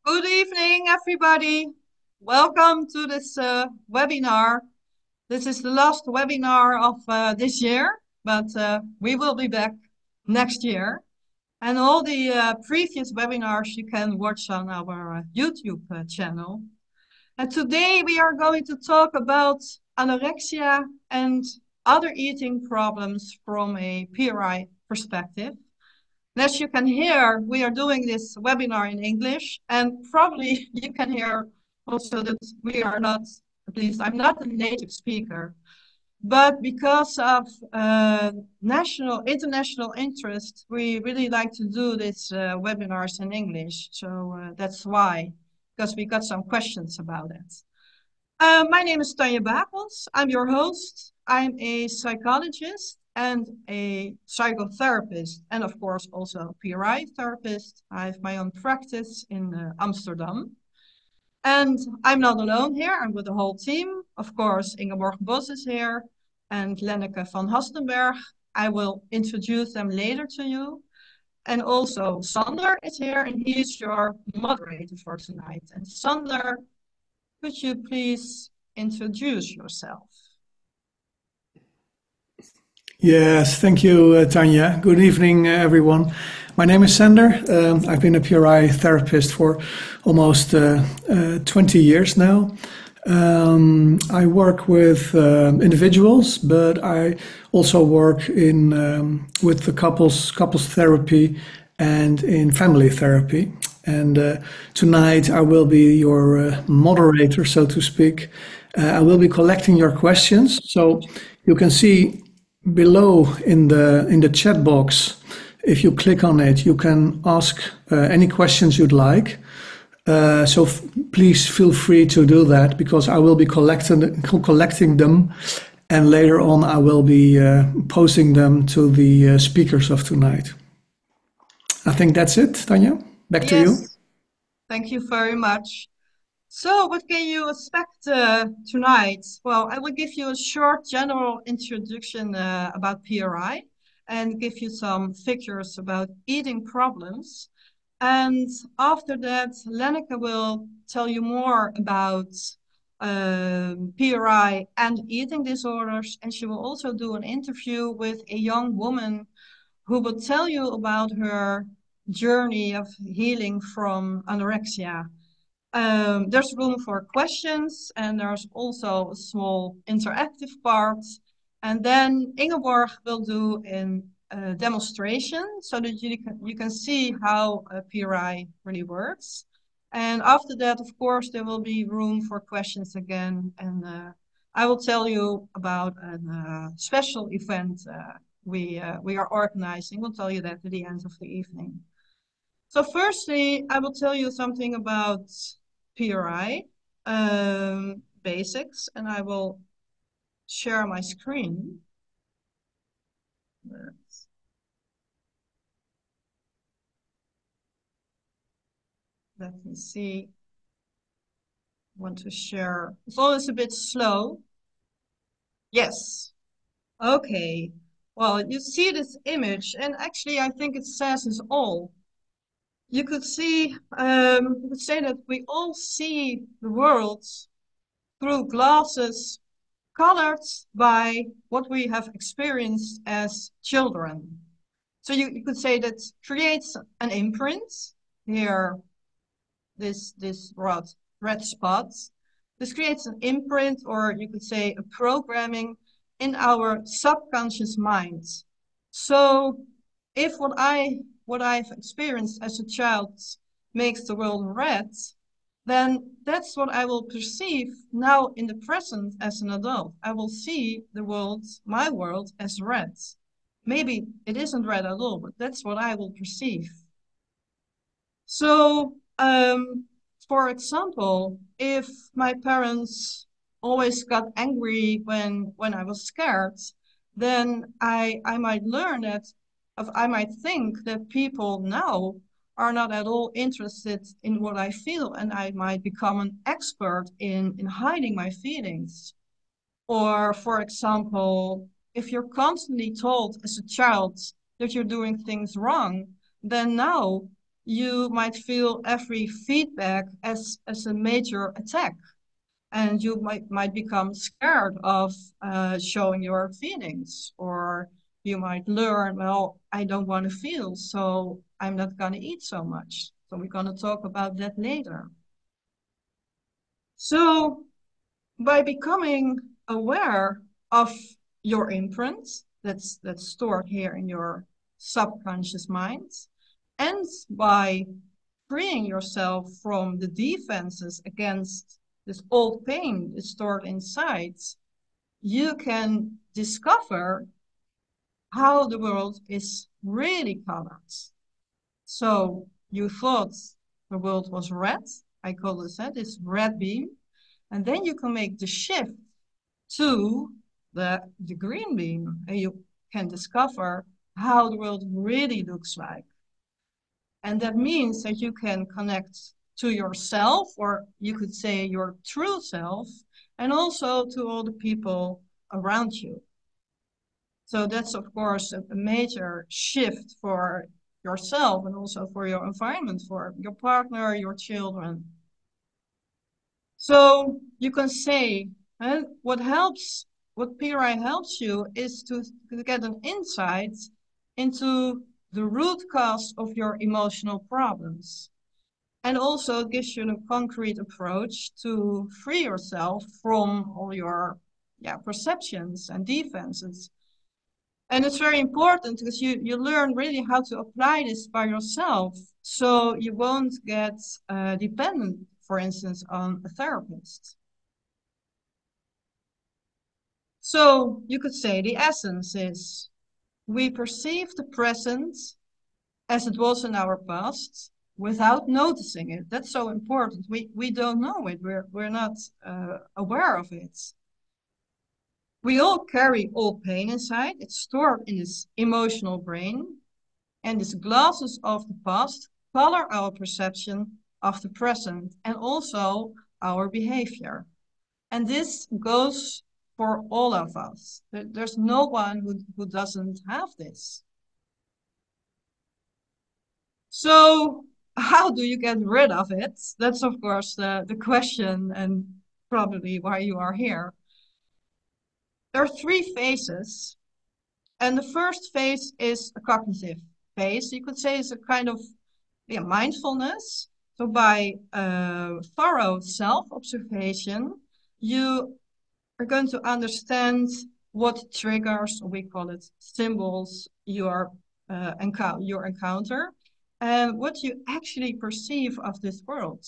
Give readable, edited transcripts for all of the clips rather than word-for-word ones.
Good evening, everybody. Welcome to this webinar. This is the last webinar of this year, but we will be back next year. And all the previous webinars you can watch on our YouTube channel. And today we are going to talk about anorexia and other eating problems from a PRI perspective. And as you can hear, we are doing this webinar in English, and probably you can hear also that we are not, at least I'm not a native speaker, but because of international interest, we really like to do these webinars in English. So that's why, because we got some questions about it. My name is Tanja Bakels. I'm your host. I'm a psychologist and a psychotherapist, and of course also a PRI therapist. I have my own practice in Amsterdam. And I'm not alone here. I'm with the whole team. Of course, Ingeborg Bos is here and Lenneke van Hastenberg. I will introduce them later to you. And also Sander is here, and he is your moderator for tonight. And Sander, could you please introduce yourself? Yes, thank you, Tanya. Good evening, everyone. My name is Sander. I've been a PRI therapist for almost 20 years now. I work with individuals, but I also work with the couples therapy and in family therapy. And tonight I will be your moderator, so to speak. I will be collecting your questions, so you can see below in the chat box. If you click on it, you can ask any questions you'd like. So please feel free to do that, because I will be collecting them, and later on I will be posting them to the speakers of tonight. I think that's it, Tanya. Back to you. Thank you very much. So what can you expect tonight? Well, I will give you a short general introduction about PRI and give you some figures about eating problems. And after that, Lenneke will tell you more about PRI and eating disorders. And she will also do an interview with a young woman who will tell you about her journey of healing from anorexia. There's room for questions, and there's also a small interactive part. And then Ingeborg will do a demonstration so that you can see how PRI really works. And after that, of course, there will be room for questions again. And I will tell you about a special event we are organizing. We'll tell you that at the end of the evening. So firstly, I will tell you something about PRI basics, and I will share my screen. Let me see. I want to share. It's always a bit slow. Yes. Okay. Well, you see this image, and actually I think it says it all. You could see, you could say that we all see the world through glasses colored by what we have experienced as children. So you could say that creates an imprint here, this red spot. This creates an imprint, or you could say a programming in our subconscious mind. So if what I've experienced as a child makes the world red, then that's what I will perceive now in the present as an adult. I will see the world, my world, as red. Maybe it isn't red at all, but that's what I will perceive. So, for example, if my parents always got angry when I was scared, then I might learn that, I might think that people now are not at all interested in what I feel, and I might become an expert in hiding my feelings. Or, for example, if you're constantly told as a child that you're doing things wrong, then now you might feel every feedback as a major attack. And you might become scared of showing your feelings, or you might learn, well, I don't want to feel, so I'm not going to eat so much. So we're going to talk about that later. So by becoming aware of your imprint that's stored here in your subconscious mind, and by freeing yourself from the defenses against this old pain that's stored inside, you can discover how the world is really colored. So you thought the world was red. I call this red beam. And then you can make the shift to the green beam, and you can discover how the world really looks like. And that means that you can connect to yourself, or you could say your true self, and also to all the people around you. So that's, of course, a major shift for yourself and also for your environment, for your partner, your children. So you can say, what PRI helps you is to get an insight into the root cause of your emotional problems. And also it gives you a concrete approach to free yourself from all your perceptions and defenses. And it's very important because you learn really how to apply this by yourself. So you won't get dependent, for instance, on a therapist. So you could say the essence is we perceive the present as it was in our past without noticing it. That's so important. We don't know it. We're not aware of it. We all carry old pain inside. It's stored in this emotional brain. And these glasses of the past color our perception of the present and also our behavior. And this goes for all of us. There's no one who doesn't have this. So how do you get rid of it? That's, of course, the question and probably why you are here. There are three phases. And the first phase is a cognitive phase. You could say it's a kind of mindfulness. So by thorough self-observation, you are going to understand what triggers, or we call it symbols, you encounter, and what you actually perceive of this world.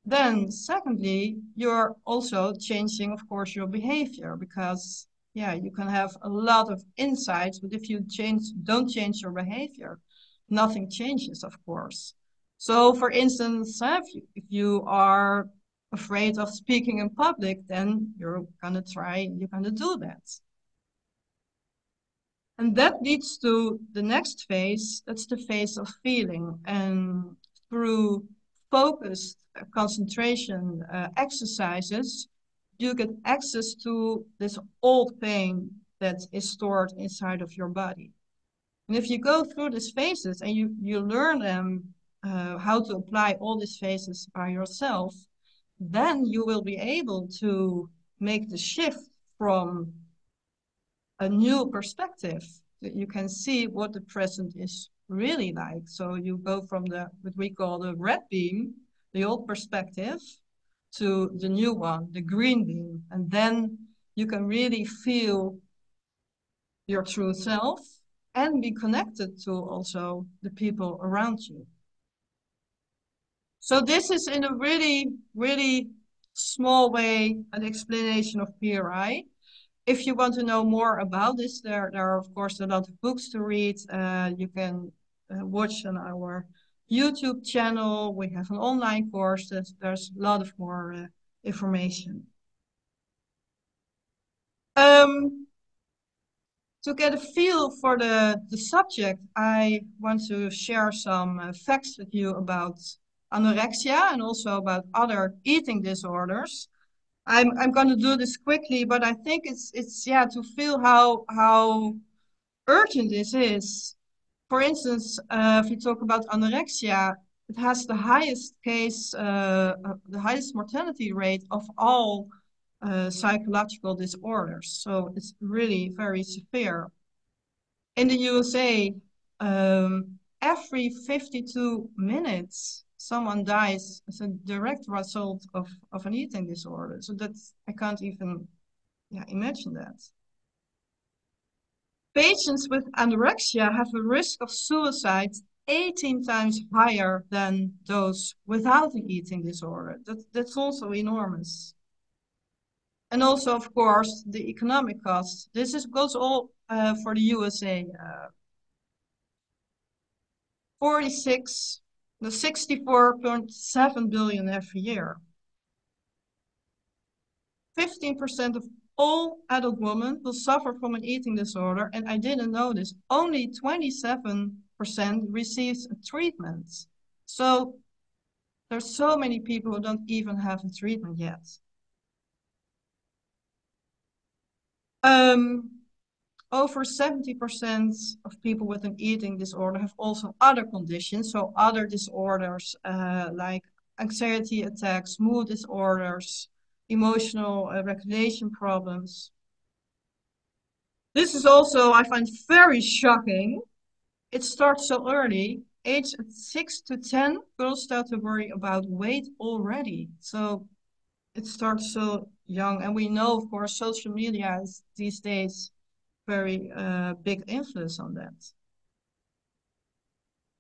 Then, secondly, you're also changing, of course, your behavior because, you can have a lot of insights, but if you don't change your behavior, nothing changes, of course. So, for instance, if you are afraid of speaking in public, then you're gonna do that. And that leads to the next phase. That's the phase of feeling. And through focused concentration exercises, you get access to this old pain that is stored inside of your body. And if you go through these phases and you learn them, how to apply all these phases by yourself, then you will be able to make the shift from a new perspective. You can see what the present is really like. So you go from what we call the red beam, the old perspective, to the new one, the green beam. And then you can really feel your true self and be connected to also the people around you. So this is in a really, really small way an explanation of PRI. If you want to know more about this, there are, of course, a lot of books to read. You can watch on our YouTube channel. We have an online course. There's a lot of more information. To get a feel for the subject, I want to share some facts with you about anorexia and also about other eating disorders. I'm going to do this quickly, but I think it's to feel how urgent this is. For instance, if you talk about anorexia, it has the highest the highest mortality rate of all psychological disorders. So it's really very severe. In the USA, every 52 minutes, someone dies as a direct result of an eating disorder. So that's, I can't even imagine that. Patients with anorexia have a risk of suicide 18 times higher than those without an eating disorder. That's also enormous. And also, of course, the economic costs. Goes all for the USA. 46, the 64.7 billion every year. 15% of all adult women will suffer from an eating disorder, and I didn't know this. Only 27% receives a treatment. So there's so many people who don't even have a treatment yet. Um, Over 70% of people with an eating disorder have also other conditions, so other disorders like anxiety attacks, mood disorders, emotional regulation problems. This is also, I find, very shocking. It starts so early. Age 6 to 10, girls start to worry about weight already. So it starts so young. And we know, of course, social media is these days very big influence on that.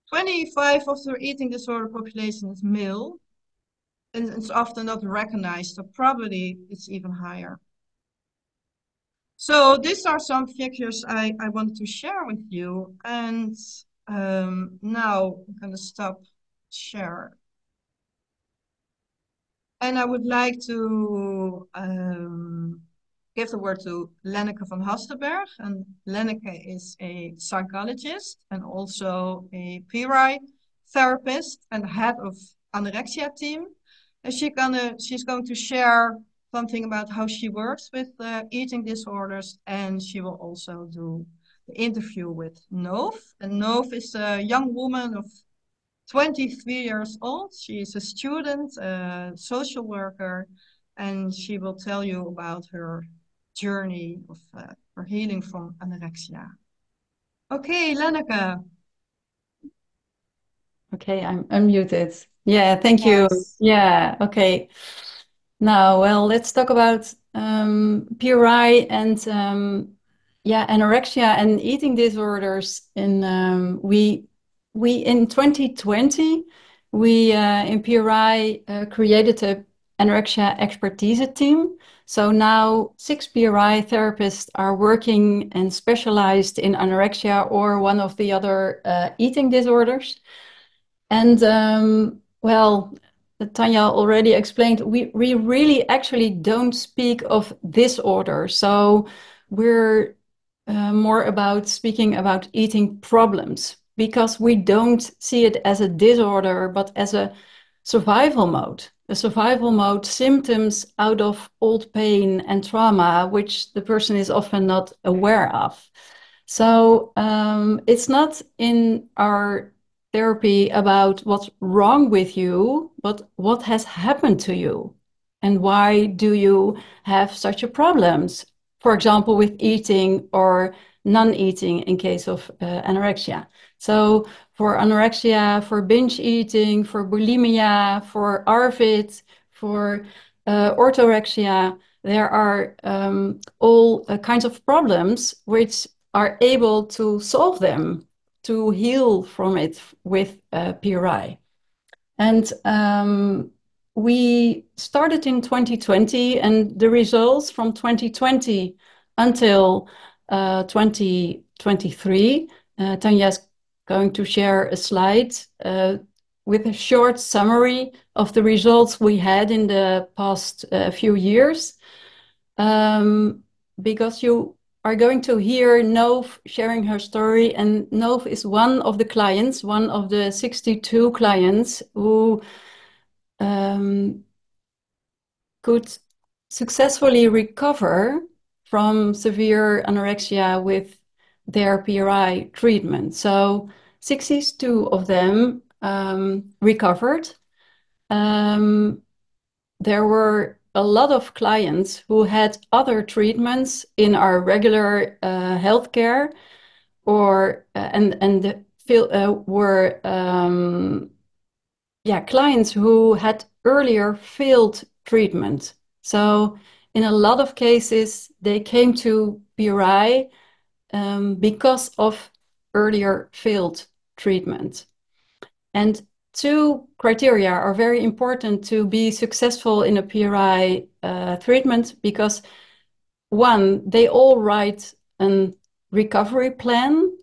25 of the eating disorder population is male, and it's often not recognized, so probably it's even higher. So these are some figures I wanted to share with you, and now I'm going to stop share. And I would like to give the word to Lenneke van Hastenberg. And Lenneke is a psychologist and also a PRI therapist and head of anorexia team. And she's going to share something about how she works with eating disorders, and she will also do the interview with Nov. And Nov is a young woman of 23 years old. She is a student, a social worker, and she will tell you about her journey of her healing from anorexia. Okay, Lenneke. Okay, I'm unmuted. Yeah, thank you. Yes. Yeah, okay. Now, well, let's talk about PRI and yeah, anorexia and eating disorders. And we in 2020 we in PRI created a anorexia expertise team. So now 6 PRI therapists are working and specialized in anorexia or one of the other eating disorders. And well, Tanya already explained, we really actually don't speak of disorder. So we're more about speaking about eating problems because we don't see it as a disorder, but as a survival mode, symptoms out of old pain and trauma, which the person is often not aware of. So it's not in our therapy about what's wrong with you, but what has happened to you and why do you have such a problems? For example, with eating or non-eating in case of anorexia. So for anorexia, for binge eating, for bulimia, for ARVID, for orthorexia, there are all kinds of problems which are able to solve them, to heal from it with PRI. And we started in 2020, and the results from 2020 until 2023, Tanya is going to share a slide with a short summary of the results we had in the past few years. Because you are going to hear Nov sharing her story, and Nov is one of the clients, one of the 62 clients who could successfully recover from severe anorexia with their PRI treatment. So 62 of them recovered. There were a lot of clients who had other treatments in our regular healthcare, or were clients who had earlier failed treatment. So in a lot of cases, they came to PRI because of earlier failed treatment. And two criteria are very important to be successful in a PRI treatment, because one, they all write a recovery plan.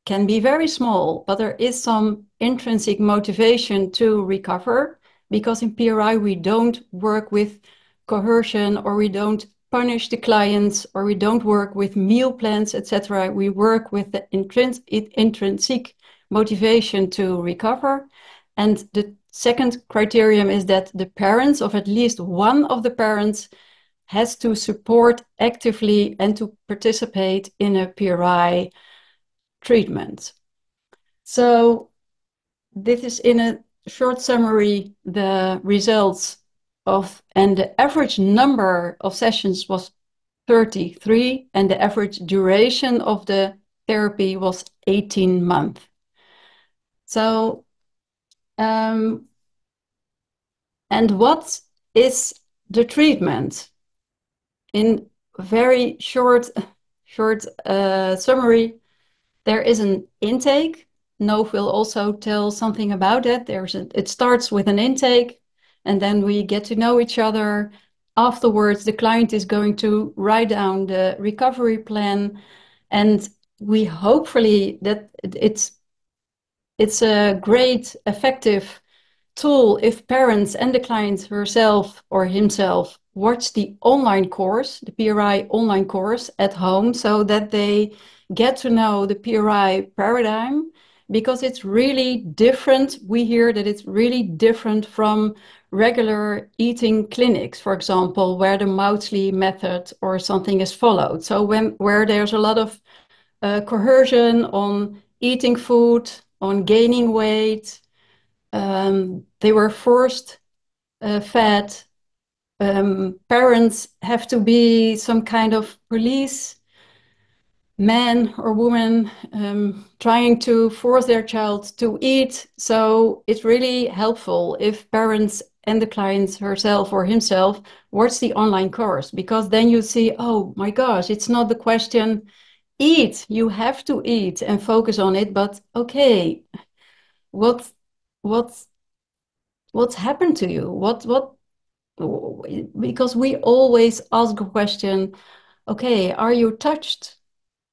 Can be very small, but there is some intrinsic motivation to recover, because in PRI we don't work with coercion, or we don't punish the clients, or we don't work with meal plans, etc. We work with the intrinsic motivation to recover. And the second criterion is that the parents, of at least one of the parents, has to support actively and to participate in a PRI treatment. So this is, in a short summary, the results of, and the average number of sessions was 33, and the average duration of the therapy was 18 months. So, and what is the treatment? In very short summary, there is an intake. Nove will also tell something about it. It starts with an intake, and then we get to know each other. Afterwards, the client is going to write down the recovery plan, and we hopefully that it's a great, effective tool if parents and the client herself or himself watch the online course, the PRI online course at home, so that they get to know the PRI paradigm, because it's really different. We hear that it's really different from regular eating clinics, for example, where the Maudsley method or something is followed. So where there's a lot of coercion on eating food, on gaining weight, they were forced fed. Parents have to be some kind of police man or woman trying to force their child to eat. So it's really helpful if parents and the client herself or himself watch the online course, because then you see, oh my gosh, it's not the question, eat, you have to eat and focus on it, but okay, what what's happened to you? Because we always ask a question, okay, are you touched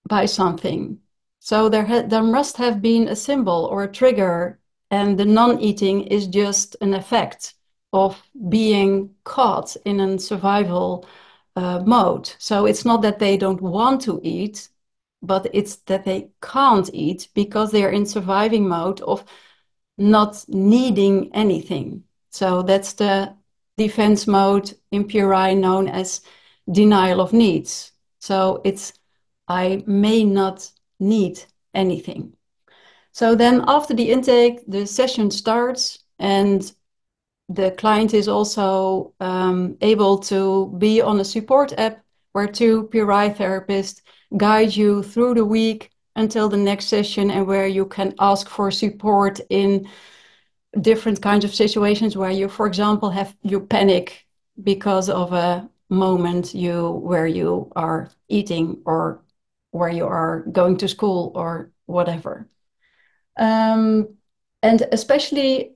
by something? So there must have been a symbol or a trigger, and the non-eating is just an effect of being caught in a survival mode. So it's not that they don't want to eat, but it's that they can't eat because they are in surviving mode of not needing anything. So that's the defense mode in PRI known as denial of needs. So it's, I may not need anything. So then after the intake, the session starts, and the client is also able to be on a support app where two PRI therapists guide you through the week until the next session, and where you can ask for support in different kinds of situations where you, for example, you panic because of a moment where you are eating, or where you are going to school, or whatever. And especially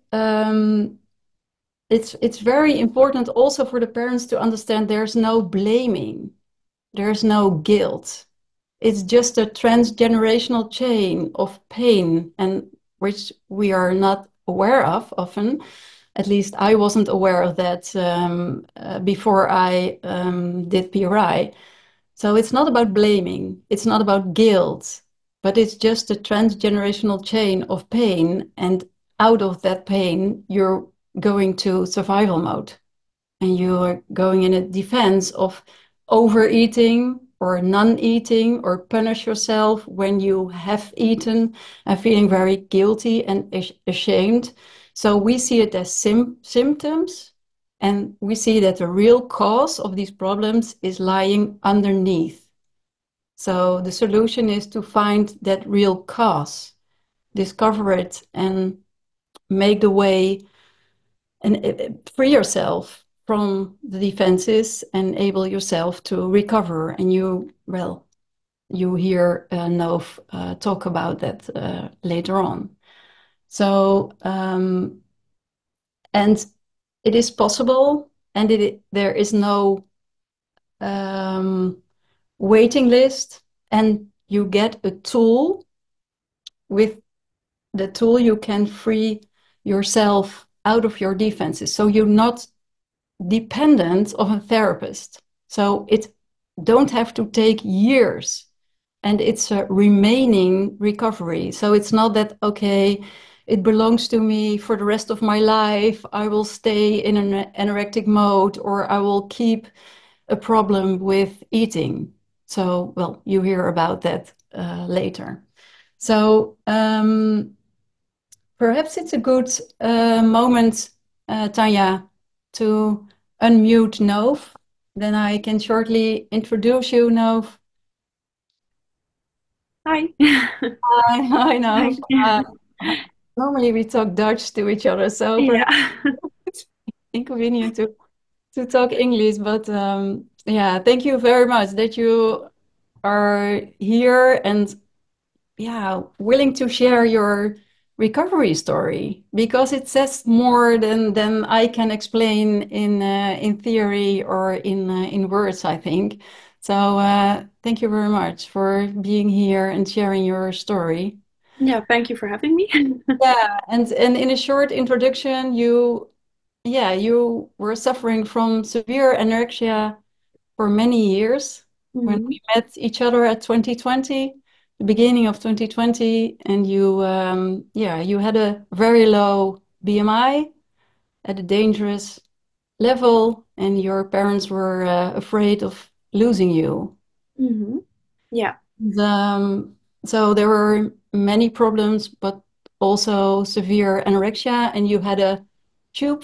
it's very important also for the parents to understand there's no blaming, there's no guilt. It's just a transgenerational chain of pain, and which we are not aware of often. At least I wasn't aware of that before I did PRI. So it's not about blaming, it's not about guilt, but it's just a transgenerational chain of pain. And out of that pain, you're going to survival mode, and you're going in a defense of overeating or non-eating or punish yourself when you have eaten and feeling very guilty and ashamed. So we see it as symptoms, and we see that the real cause of these problems is lying underneath. So the solution is to find that real cause, discover it, and make the way and free yourself from the defenses and enable yourself to recover. And you hear Nov talk about that later on. So, and it is possible, and there is no um, waiting list, and you get a tool. With the tool, you can free yourself out of your defenses. So you're not dependent of a therapist. So it don't have to take years, and it's a remaining recovery. So it's not that, okay, it belongs to me for the rest of my life. I will stay in an anorectic mode, or I will keep a problem with eating. So, well, you hear about that later. So perhaps it's a good moment, Tanya, to unmute Nov. Then I can shortly introduce you, Nov. Hi. Hi, hi, Hi. Nov. Normally we talk Dutch to each other, so Yeah. perhaps it's inconvenient to talk English. But yeah, thank you very much that you are here and yeah, willing to share your recovery story, because it says more than I can explain in theory or in words, I think. So thank you very much for being here and sharing your story. Yeah, thank you for having me. Yeah, and in a short introduction, you were suffering from severe anorexia for many years when Mhm. we met each other at 2020, the beginning of 2020, and you had a very low BMI at a dangerous level, and your parents were afraid of losing you. Mhm. Yeah. The, so there were many problems, but also severe anorexia, and you had tube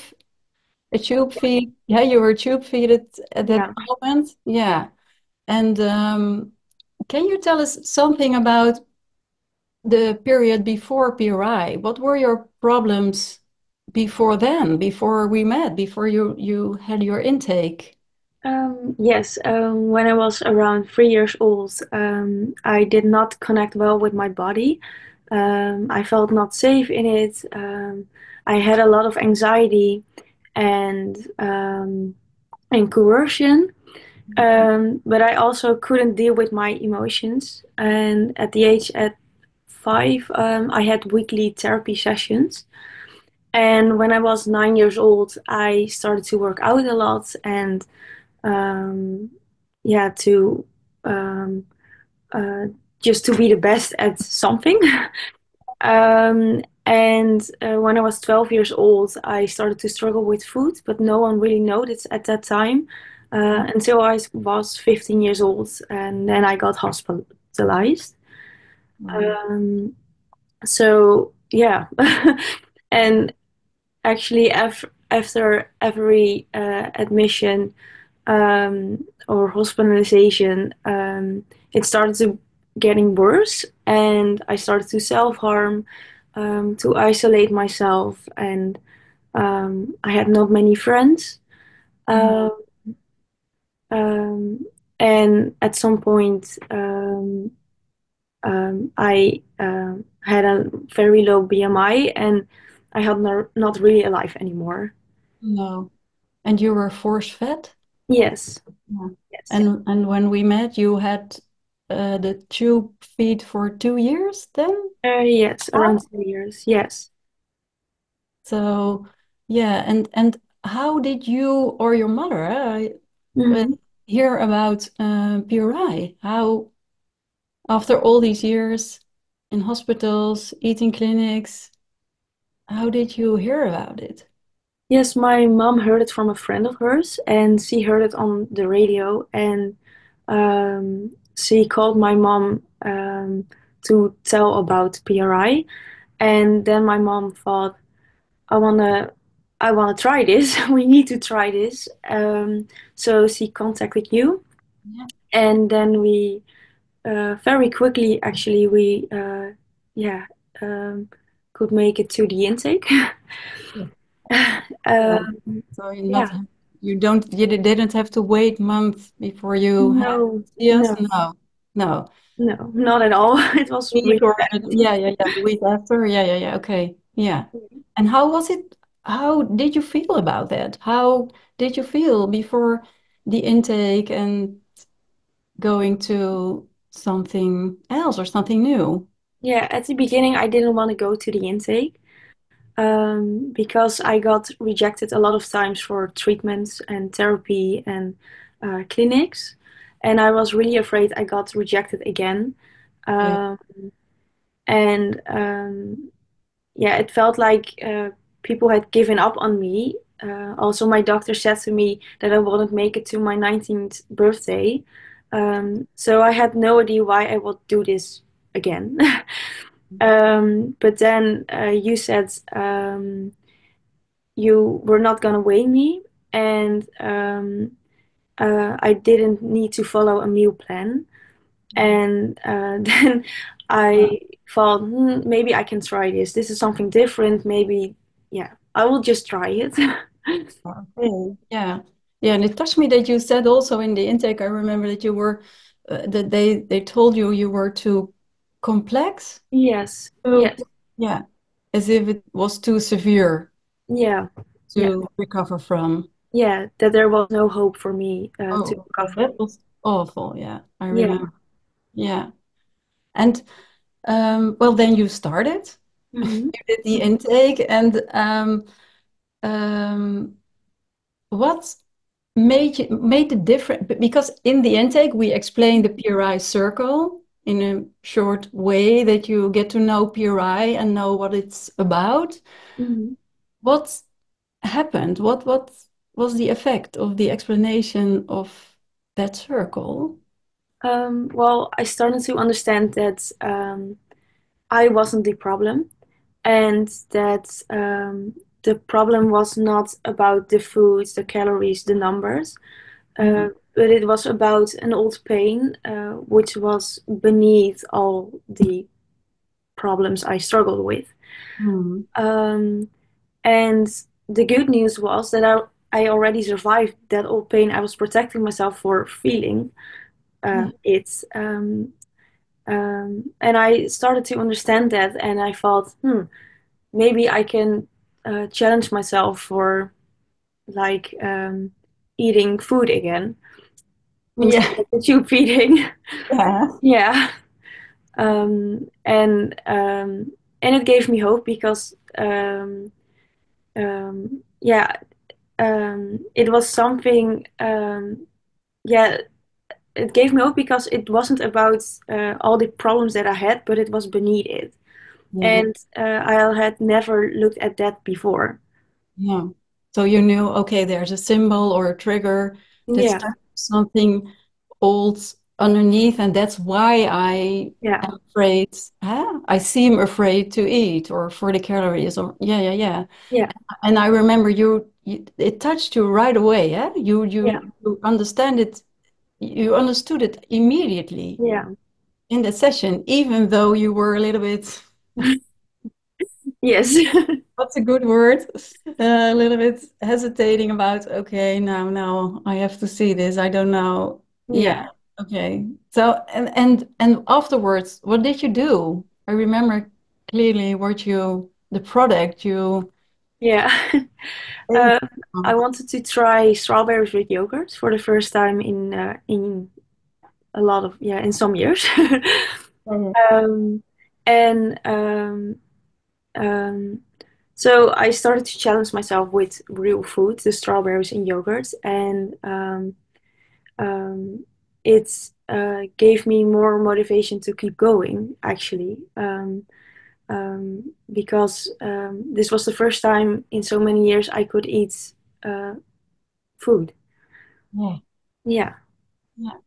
a tube feed. Yeah, you were tube feeded at that Yeah. moment. Yeah. And can you tell us something about the period before PRI? What were your problems before then, before we met, before you had your intake? Yes, when I was around 3 years old, I did not connect well with my body. I felt not safe in it. I had a lot of anxiety and coercion. But I also couldn't deal with my emotions. And at the age at 5, I had weekly therapy sessions. And when I was 9 years old, I started to work out a lot and um, yeah, to um, uh, just to be the best at something. And when I was 12 years old, I started to struggle with food, but no one really noticed at that time until I was 15 years old, and then I got hospitalized. Mm. Um, so yeah, and actually, after every admission or hospitalization, it started to getting worse, and I started to self-harm, to isolate myself, and I had not many friends. Mm. Um, um, and at some point, I had a very low BMI, and I had not really a life anymore. No. And you were force fed? Yes, Yeah. yes, And when we met, you had the tube feed for 2 years then? yes, around 2 years. Yes. So, yeah, and how did you or your mother Mhm. hear about PRI? How, after all these years in hospitals, eating clinics, how did you hear about it? Yes, my mom heard it from a friend of hers, and she heard it on the radio. And she called my mom to tell about PRI, and then my mom thought, I wanna, I wanna try this. We need to try this. So she contacted you, Yeah. and then we very quickly, actually, we yeah um, could make it to the intake. Yeah. um, So yeah, you didn't have to wait months before you had no, yes, no, no, no. no, not at all. It was Week really or fast. yeah, yeah, yeah. The week after, yeah, yeah, yeah. Okay, yeah. And how was it? How did you feel about that? How did you feel before the intake and going to something else or something new? Yeah, at the beginning, I didn't want to go to the intake because I got rejected a lot of times for treatments and therapy and clinics, and I was really afraid I got rejected again. Yeah. Um, and yeah, it felt like people had given up on me. Also, my doctor said to me that I wouldn't make it to my 19th birthday. So I had no idea why I would do this again. But then you said you were not gonna weigh me, and I didn't need to follow a meal plan. And then Yeah. I thought, maybe I can try this. This is something different. Maybe, yeah, I will just try it. Okay. Yeah. Yeah. And it touched me that you said also in the intake, I remember that you were that they told you you were too complex. Yes, So yes, yeah, as if it was too severe yeah, yeah, to recover from. yeah. That there was no hope for me to Oh, okay. recover. That was awful. Yeah, I Yeah. remember. Yeah. And well, then you started. Hmm. You did the intake, and um, what made the difference? Because in the intake we explained the PRI circle in a short way that you get to know PRI and know what it's about. Hmm. What happened? What was the effect of the explanation of that circle? Well, I started to understand that I wasn't the problem, and that the problem was not about the foods, the calories, the numbers, Mm, but it was about an old pain, which was beneath all the problems I struggled with. mm, Um, and the good news was that I already survived that old pain. I was protecting myself for feeling yeah, it. And I started to understand that, and I thought, maybe I can challenge myself for like eating food again instead yeah, of the tube feeding. yeah, Yeah. And it gave me hope because yeah, it was something. Yeah, it gave me hope because it wasn't about all the problems that I had, but it was beneath it, yeah, and I had never looked at that before. yeah. So you knew, okay, there's a symbol or a trigger that's Yeah, something old underneath, and that's why I yeah, am afraid. Huh? I seem afraid to eat or for the calories, or yeah, yeah, yeah. yeah, And I remember it touched you right away. Yeah, yeah, you understand it. You understood it immediately yeah. in the session, even though you were a little bit, Yes. what's a good word? A little bit hesitating about, okay, now I have to see this. I don't know. Yeah, Yeah, okay. So and afterwards, what did you do? I remember clearly the product you yeah. ate. Uh, I wanted to try strawberries with yogurt for the first time in a lot of, yeah, in some years. Mhm. um, and um, so I started to challenge myself with real food, the strawberries and yogurt, and um, it gave me more motivation to keep going, actually. Because this was the first time in so many years I could eat uh, food. Yeah, Yeah. yeah.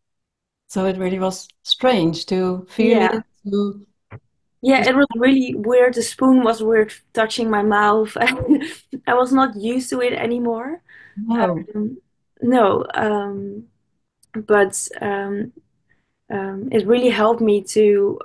So it really was strange to feel Yeah. it, Yeah, to it was really weird. The spoon was weird touching my mouth. I was not used to it anymore. know. Um, no, but it really helped me to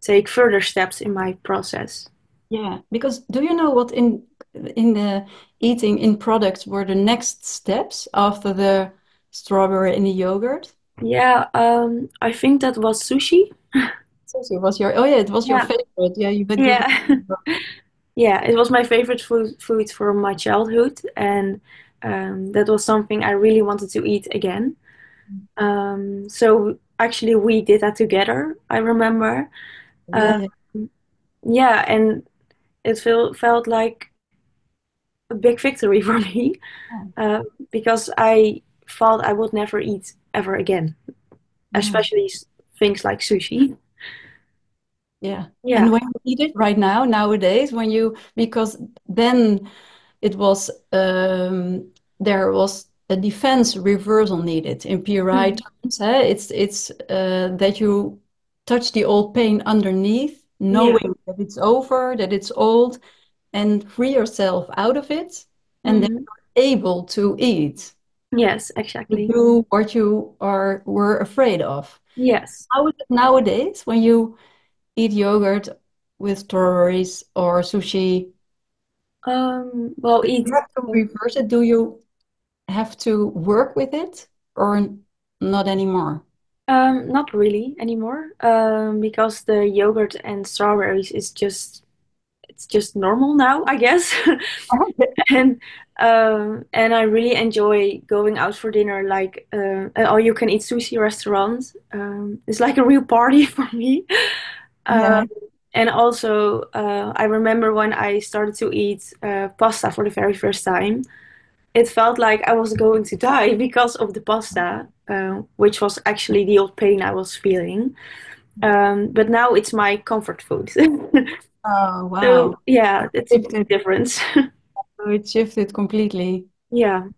take further steps in my process. Yeah, because do you know what in the eating in products were the next steps after the strawberry and the yogurt? Yeah, I think that was sushi. Sushi was your, oh yeah, it was your Yeah, favorite. Yeah, you but you. yeah, yeah. It was my favorite food from my childhood, and that was something I really wanted to eat again. So actually, we did that together. I remember. Yeah, Uh, yeah. yeah, and it felt like a big victory for me Yeah. uh, because I thought I would never eat ever again, No. especially things like sushi. Yeah. And Yeah. when you eat it right now, nowadays, when you, because then it was, there was a defense reversal needed in PRI Mhm. terms. It's that you touch the old pain underneath, Yeah. knowing that it's over, that it's old, and free yourself out of it, and then Hmm. you're able to eat, Yes, to exactly. do what you were afraid of. Yes. How is it nowadays when you eat yogurt with strawberries or sushi? Well, Do eat. you have to reverse it? Do you have to work with it or not anymore? Not really anymore. Because the yogurt and strawberries is just it's just normal now, I guess. and and I really enjoy going out for dinner, like an all-you-can-eat sushi restaurant. It's like a real party for me. Um, Yeah, and also, I remember when I started to eat pasta for the very first time. It felt like I was going to die because of the pasta, which was actually the old pain I was feeling. But now it's my comfort food. oh wow. So yeah, it's a big Shifted. difference. So it shifted completely. Yeah.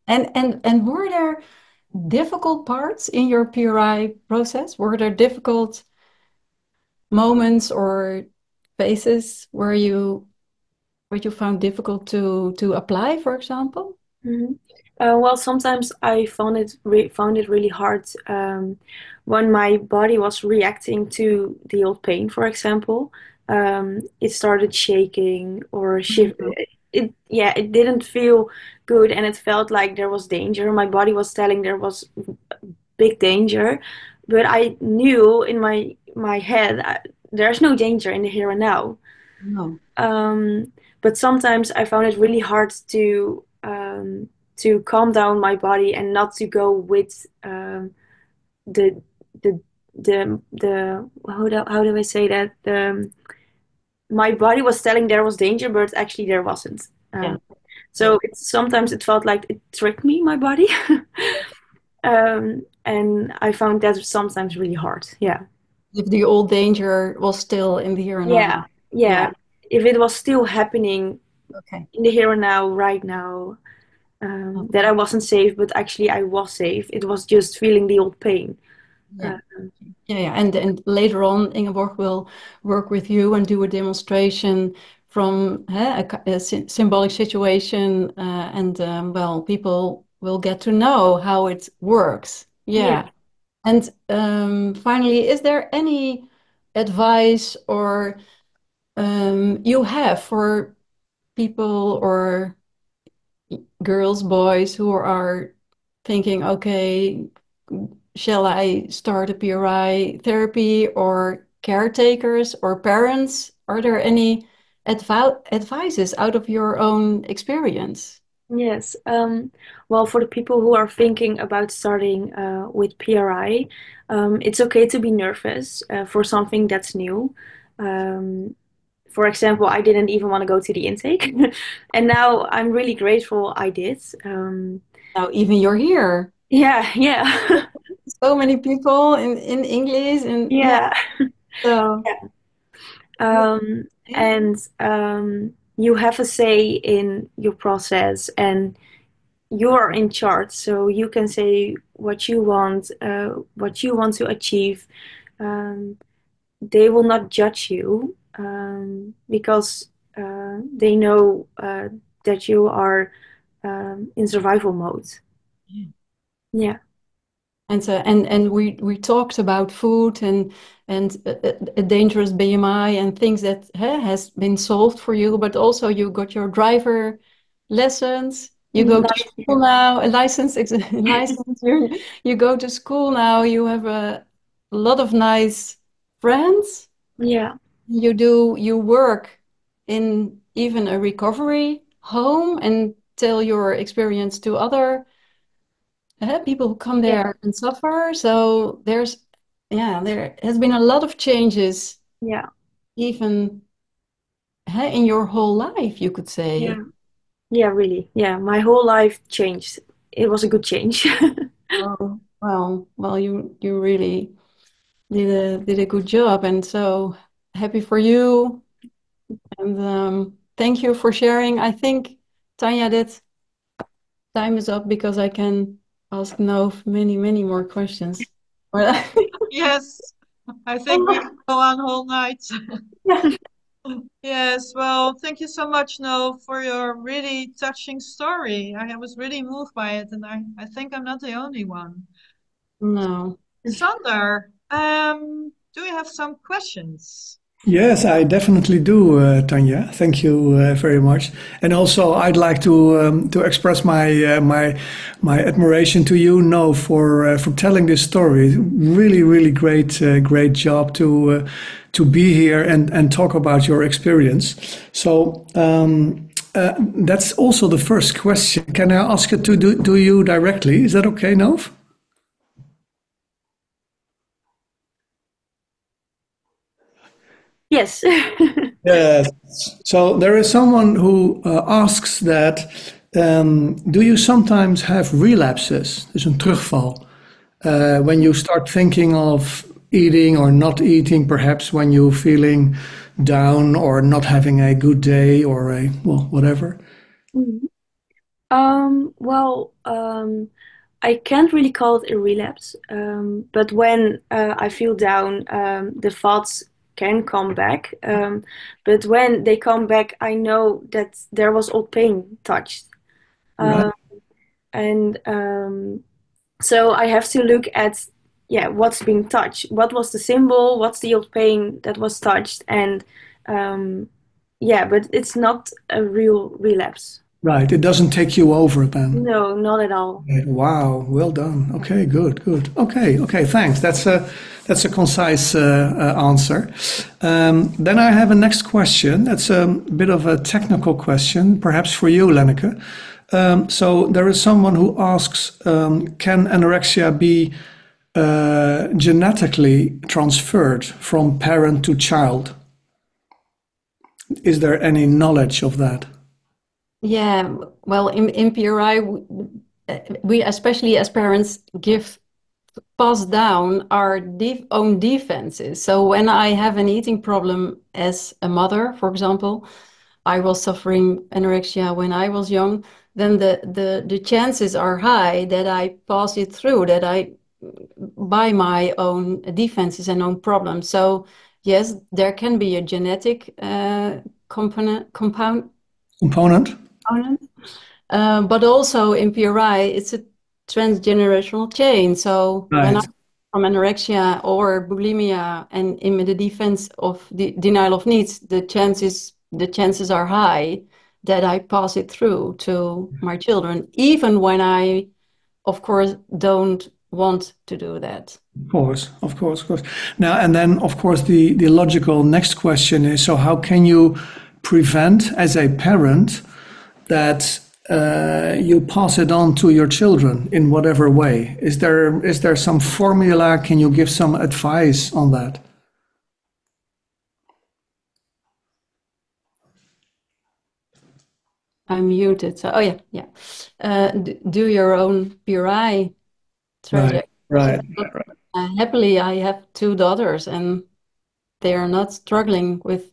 And were there difficult parts in your PRI process? Were there difficult moments or phases where you found difficult to apply, for example? Hmm. Well, sometimes I found it really hard when my body was reacting to the old pain. For example, it started shaking or shift. Mhm. It didn't feel good, and it felt like there was danger. My body was telling there was big danger, but I knew in my head there's no danger in the here and now. No. Um, but sometimes I found it really hard to calm down my body and not to go with the the the how do I say that my body was telling there was danger, but actually there wasn't. Yeah. So it's sometimes it felt like it tricked me, my body, and I found that sometimes really hard. Yeah, If the old danger was still in the here and yeah, now. yeah. Yeah. If it was still happening Okay. in the here and now, right now, that I wasn't safe, but actually I was safe. It was just feeling the old pain. Yeah. Uh, Yeah, yeah. And later on, Ingeborg will work with you and do a demonstration from symbolic situation, and well, people will get to know how it works. yeah. Yeah. And finally, is there any advice or you have for people or girls, boys who are thinking, okay, shall I start a PRI therapy or caretakers or parents? Are there any advices out of your own experience? Yes. Well, for the people who are thinking about starting with PRI, it's okay to be nervous for something that's new. Um, for example, I didn't even want to go to the intake, and now I'm really grateful I did. Now, even you're here. Yeah, yeah, So many people in English and yeah, yeah. so yeah, And you have a say in your process, and you are in charge, so you can say what you want to achieve. Um, they will not judge you because they know that you are in survival mode. Yeah. And so, and we talked about food and a dangerous BMI and things that has been solved for you, but also you got your driver lessons. You go to Last school year. now, a license, license. You go to school now. You have a lot of nice friends. Yeah. You work in even a recovery home and tell your experience to other people who come Yeah. there and suffer. So there has been a lot of changes, Yeah. even in your whole life, you could say. Yeah. Yeah, really. Yeah, my whole life changed. It was a good change. Oh, well, you really did a good job, and so happy for you. And thank you for sharing. I think Tanya, that time is up because I can ask no many more questions. Well, Yes, I think we can go on whole night. Yes, well, thank you so much, No, for your really touching story. I was really moved by it, and I think I'm not the only one. no. Sander, do you have some questions? Yes, I definitely do, Tanya. Thank you very much. And also, I'd like to express my admiration to you, No, for telling this story. Really great job to be here and talk about your experience. So that's also the first question. Can I ask it to you directly? Is that okay, Nov? Yes. Yes. So there is someone who asks that, do you sometimes have relapses, dus een terugval, when you start thinking of eating or not eating, perhaps when you're feeling down or not having a good day or well, whatever? Mhm. Well, I can't really call it a relapse, but when I feel down, the thoughts can come back. But when they come back, I know that there was old pain touched. Right. Um, and so I have to look at, yeah, what's being touched. What was the symbol? What's the old pain that was touched? And yeah, but it's not a real relapse. Right. It doesn't take you over then. No, not at all. Right. Wow, well done. Okay, good. Okay, thanks. That's a concise answer. Then I have a next question. That's a bit of a technical question, perhaps for you, Lenneke. So there is someone who asks, can anorexia be genetically transferred from parent to child? Is there any knowledge of that? Yeah, well, in PRI, we especially as parents pass down our own defenses. So when I have an eating problem as a mother, for example, I was suffering anorexia when I was young, then the chances are high that I pass it through, that I by my own defenses and own problems. So yes, there can be a genetic compound Component? component. But also in PRI, it's a transgenerational chain. So when I'm Right. from anorexia or bulimia and in the defense of the denial of needs, the chances are high that I pass it through to my children, even when I, of course, don't want to do that. Of course. Now, and then, of course, the logical next question is, so how can you prevent, as a parent, that you pass it on to your children in whatever way? Is there some formula? Can you give some advice on that? I'm muted. So, oh yeah. Do your own PRI Right, trajectory. right, right, right. Happily, I have two daughters, and they are not struggling with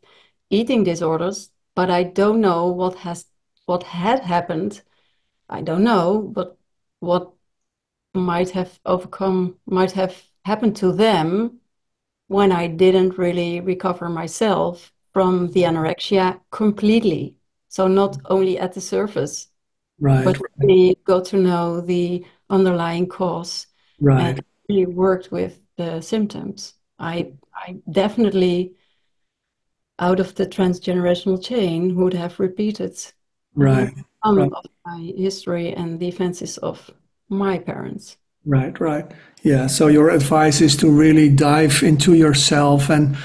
eating disorders. But I don't know what had happened. I don't know, but what might have happened to them when I didn't really recover myself from the anorexia completely. So not only at the surface, Right, but really got to know the underlying cause and right, really worked with the symptoms. I definitely, out of the transgenerational chain, would have repeated uh, right, some right. of my history and defenses of my parents. Right, right. Yeah. So your advice is to really dive into yourself and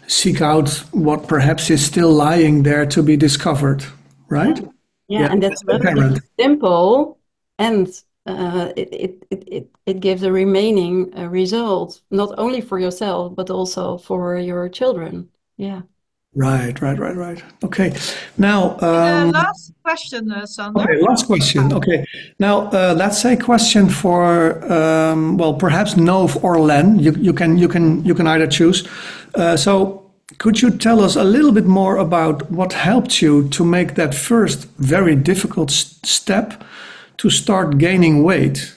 seek out what perhaps is still lying there to be discovered. Yeah, Right? yeah, Yeah. and As that's a parent. relatively simple, and it gives a remaining result, not only for yourself, but also for your children. Yeah. Right, right, right, right. Okay. Now, Last question, Sander. okay, last question. Okay. Now, let's say question for well, perhaps Nov or Len. You can either choose. So, could you tell us a little bit more about what helped you to make that first very difficult step to start gaining weight?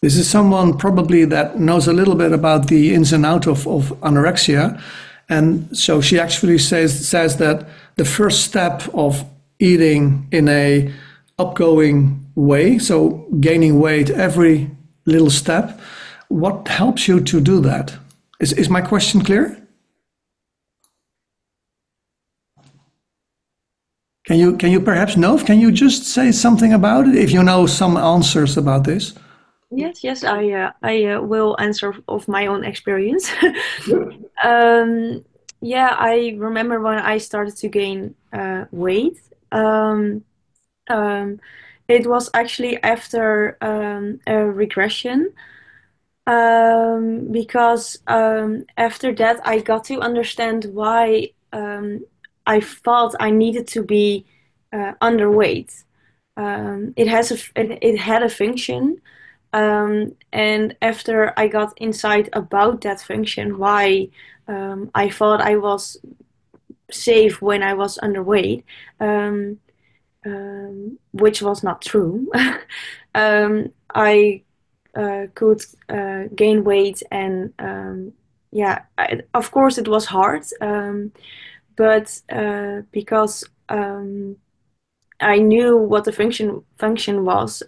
This is someone probably that knows a little bit about the ins and outs of anorexia. And so she actually says that the first step of eating in a upgoing way, so gaining weight every little step, what helps you to do that? Is my question clear? Can you perhaps know? Can you just say something about it if you know some answers about this? Yes, yes, I will answer of my own experience. Um, yeah, I remember when I started to gain weight. Um, um, it was actually after a regression, because after that I got to understand why I felt I needed to be underweight. It had a function, and after I got insight about that function, why I thought I was safe when I was underweight, um, which was not true. I could gain weight, and yeah, of course it was hard, but because I knew what the function was.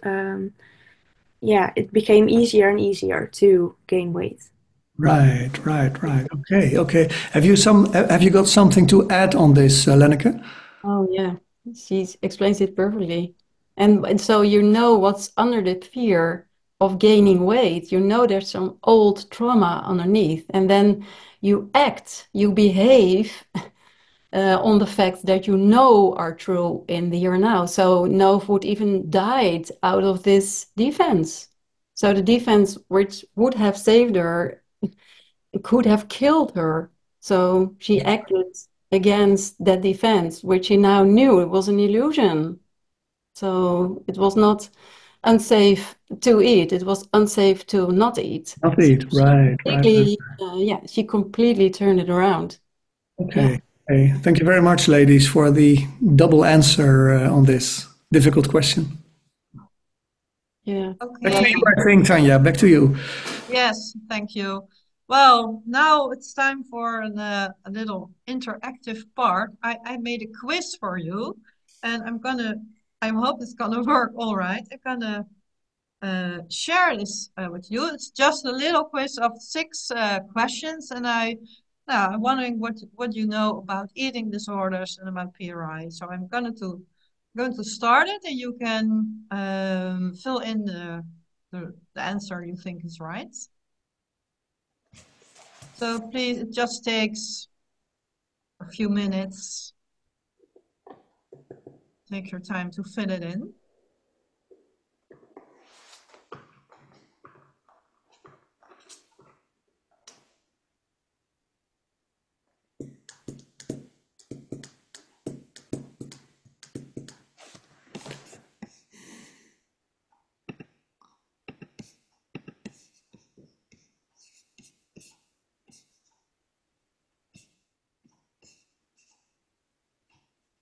Yeah, it became easier and easier to gain weight. Right, right, right. Okay, okay. Have you got something to add on this, Lenneke? Oh, yeah. She explains it perfectly. And so you know what's under the fear of gaining weight. You know there's some old trauma underneath. And then you act, you behave on the facts that you know are true in the here and now. So Nov would even died out of this defense. So the defense which would have saved her could have killed her. So she acted against that defense, which she now knew it was an illusion. So it was not unsafe to eat, it was unsafe to not eat. Not So eat. Right, right, right. yeah, she completely turned it around. Yeah. Okay. Okay. Thank you very much, ladies, for the double answer on this difficult question. Yeah. Back to Okay. you, I think, Tanya. Back to you. Yes, thank you. Well, now it's time for a little interactive part. I made a quiz for you, and I hope it's gonna work all right. I'm gonna share this with you. It's just a little quiz of six questions, and I'm wondering what you know about eating disorders and about PRI. So I'm going to start it, and you can fill in the answer you think is right. So please, it just takes a few minutes. Take your time to fill it in.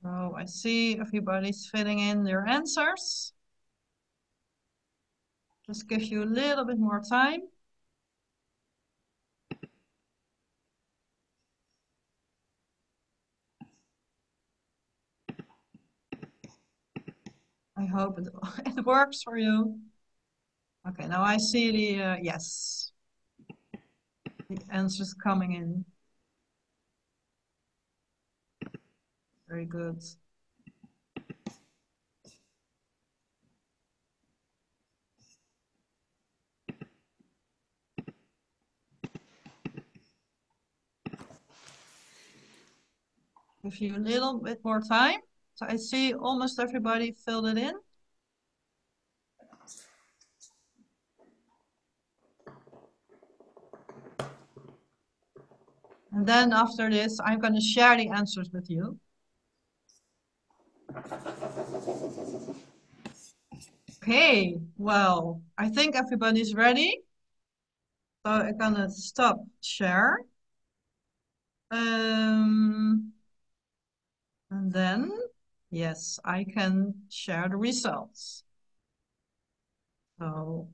Oh, I see everybody's filling in their answers. Just give you a little bit more time. I hope it, it works for you. Okay, now I see the, yes, the answers coming in. Very good. Give you a little bit more time. So I see almost everybody filled it in. And then after this, I'm going to share the answers with you. Okay, well, I think everybody's ready. So I'm going to stop share. And then, yes, I can share the results. So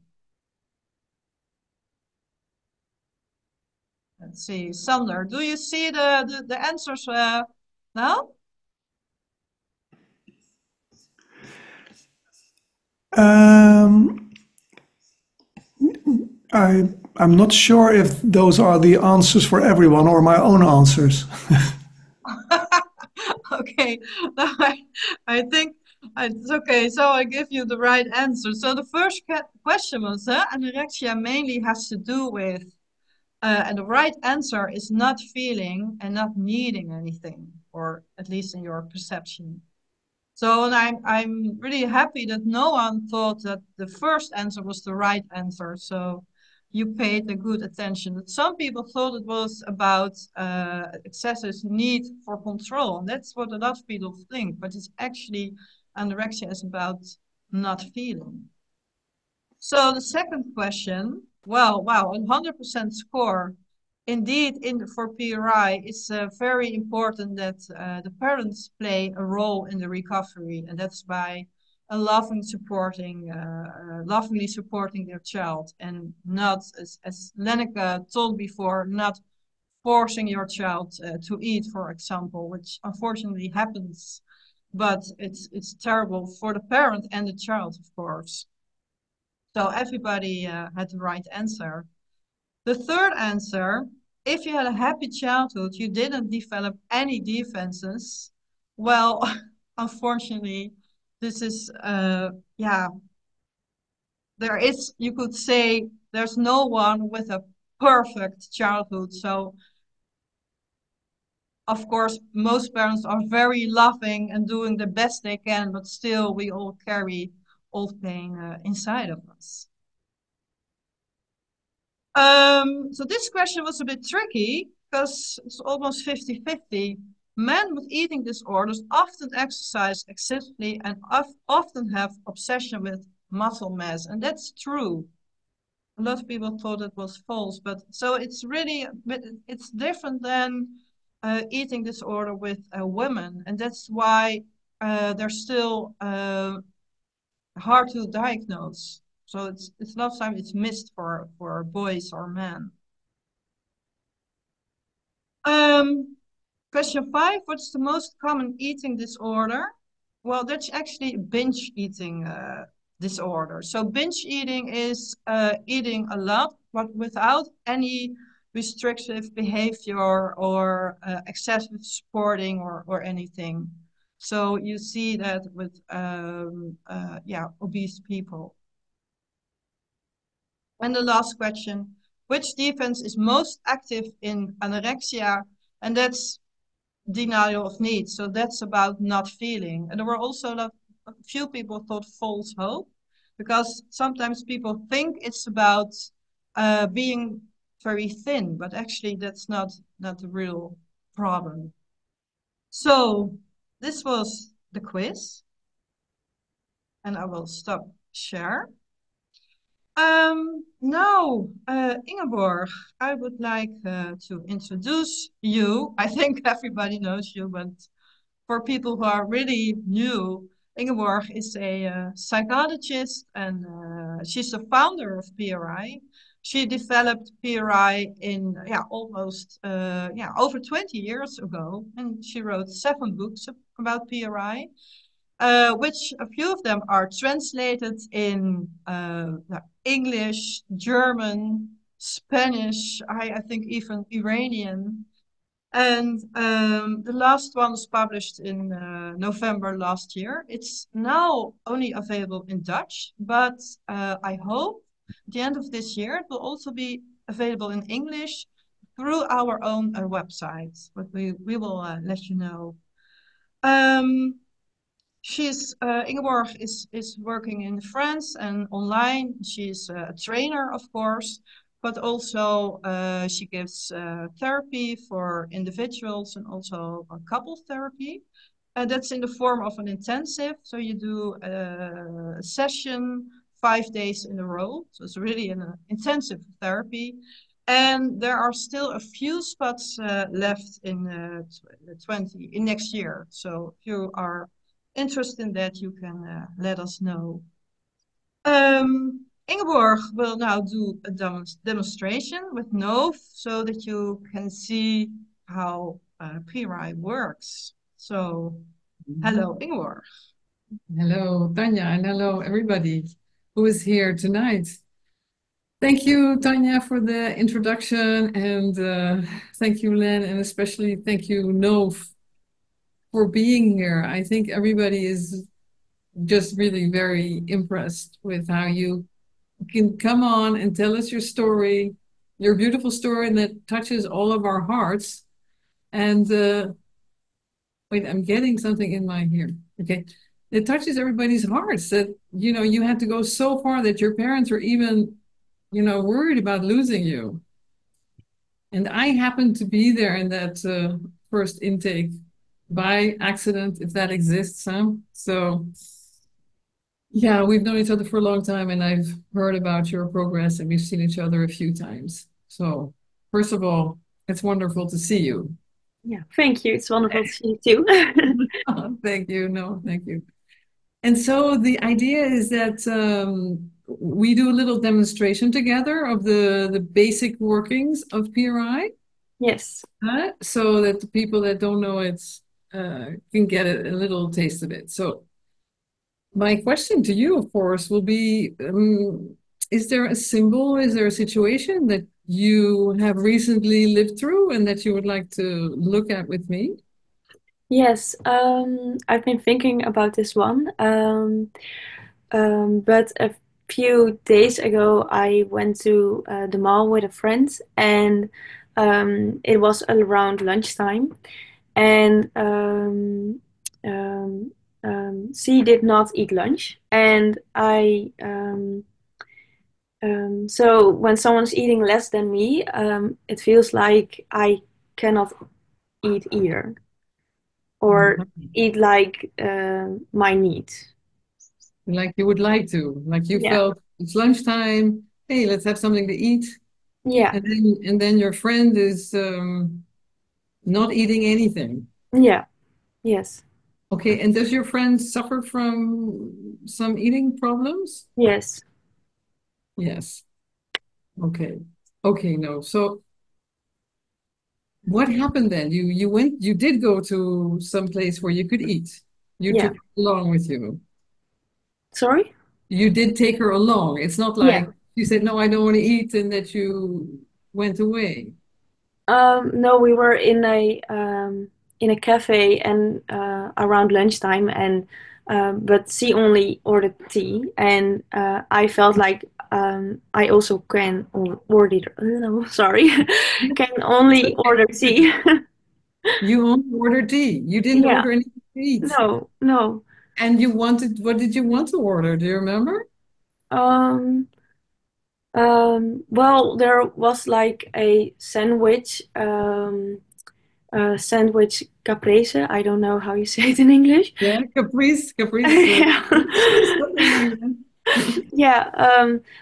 let's see, Sander, do you see the answers now? Um, I'm not sure if those are the answers for everyone or my own answers. Okay, I think it's okay. So I give you the right answer. So the first question was, anorexia mainly has to do with, and the right answer is not feeling and not needing anything, or at least in your perception. So, and I'm really happy that no one thought that the first answer was the right answer. So you paid a good attention. But some people thought it was about excessive need for control. And that's what a lot of people think. But it's actually anorexia is about not feeling. So the second question, well, wow, a 100% score. Indeed, for PRI, it's very important that the parents play a role in the recovery, and that's by a lovingly supporting their child, and not, as Lenneke told before, not forcing your child to eat, for example, which unfortunately happens, but it's terrible for the parent and the child, of course. So everybody had the right answer. The third answer, if you had a happy childhood, you didn't develop any defenses. Well, unfortunately, this is, yeah, there is, you could say, there's no one with a perfect childhood. So, of course, most parents are very loving and doing the best they can, but still, we all carry old pain inside of us. So this question was a bit tricky because it's almost 50-50. Men with eating disorders often exercise excessively and often have obsession with muscle mass, and that's true. A lot of people thought it was false, but so it's really, it's different than eating disorder with women, and that's why they're still hard to diagnose. So it's not time it's missed for boys or men. Question 5, what's the most common eating disorder? Well, that's actually binge eating disorder. So binge eating is eating a lot, but without any restrictive behavior or excessive sporting or anything. So you see that with yeah, obese people. And the last question, which defense is most active in anorexia? And that's denial of need. So that's about not feeling. And there were also a few people thought false hope, because sometimes people think it's about being very thin, but actually that's not the real problem. So this was the quiz, and I will stop share. Now, Ingeborg, I would like to introduce you. I think everybody knows you, but for people who are really new, Ingeborg is a psychologist and she's the founder of PRI. She developed PRI in almost over 20 years ago, and she wrote 7 books about PRI, which a few of them are translated in English, German, Spanish, I think even Iranian. And the last one was published in November last year. It's now only available in Dutch, but I hope at the end of this year it will also be available in English through our own website. But we will let you know. Um, She's Ingeborg is working in France and online. She's a trainer, of course, but also she gives therapy for individuals and also a couple therapy. And that's in the form of an intensive. So you do a session 5 days in a row. So it's really an intensive therapy. And there are still a few spots left in 20 in next year. So if you are interested in that, you can let us know. Ingeborg will now do a demonstration with Nove so that you can see how PRI works. So, hello, Ingeborg. Hello, Tanya, and hello, everybody who is here tonight. Thank you, Tanya, for the introduction, and thank you, Len, and especially thank you, Nove, for being here. I think everybody is just really very impressed with how you can come on and tell us your story, your beautiful story that touches all of our hearts. And wait, I'm getting something in my ear. Okay. It touches everybody's hearts that, you had to go so far that your parents were even, worried about losing you. And I happened to be there in that first intake by accident, if that exists, huh? So, yeah, we've known each other for a long time, and I've heard about your progress, and we've seen each other a few times. So, first of all, it's wonderful to see you. Yeah, thank you. It's wonderful to see you too. Thank you. No, thank you. And so the idea is that we do a little demonstration together of the basic workings of PRI, Yes. so that the people that don't know it can get a little taste of it. So my question to you, of course, will be, is there a symbol, is there a situation that you have recently lived through and that you would like to look at with me? Yes, I've been thinking about this one. But a few days ago, I went to the mall with a friend, and it was around lunchtime, and she did not eat lunch, and so when someone's eating less than me, it feels like I cannot eat either, or eat like my needs. Like you would like to, like you Yeah. felt it's lunchtime. Hey, let's have something to eat. Yeah. And then your friend is not eating anything. Yeah. Yes. Okay, and does your friend suffer from some eating problems? Yes. Yes. Okay. Okay, no. So what happened then? You did go to some place where you could eat. You Yeah. took her along with you. Sorry? You did take her along. It's not Yeah. like you said, no, I don't want to eat, and that you went away. No, we were in a cafe and around lunchtime, and but she only ordered tea, and I felt like I also can order. No, sorry, can only order tea. You only ordered tea. You didn't Yeah. order anything to eat. No. No. And what did you want to order? Do you remember? Um. Well, there was like a sandwich. Sandwich caprese. I don't know how you say it in English. Yeah, Caprice, Yeah. something like that. Yeah.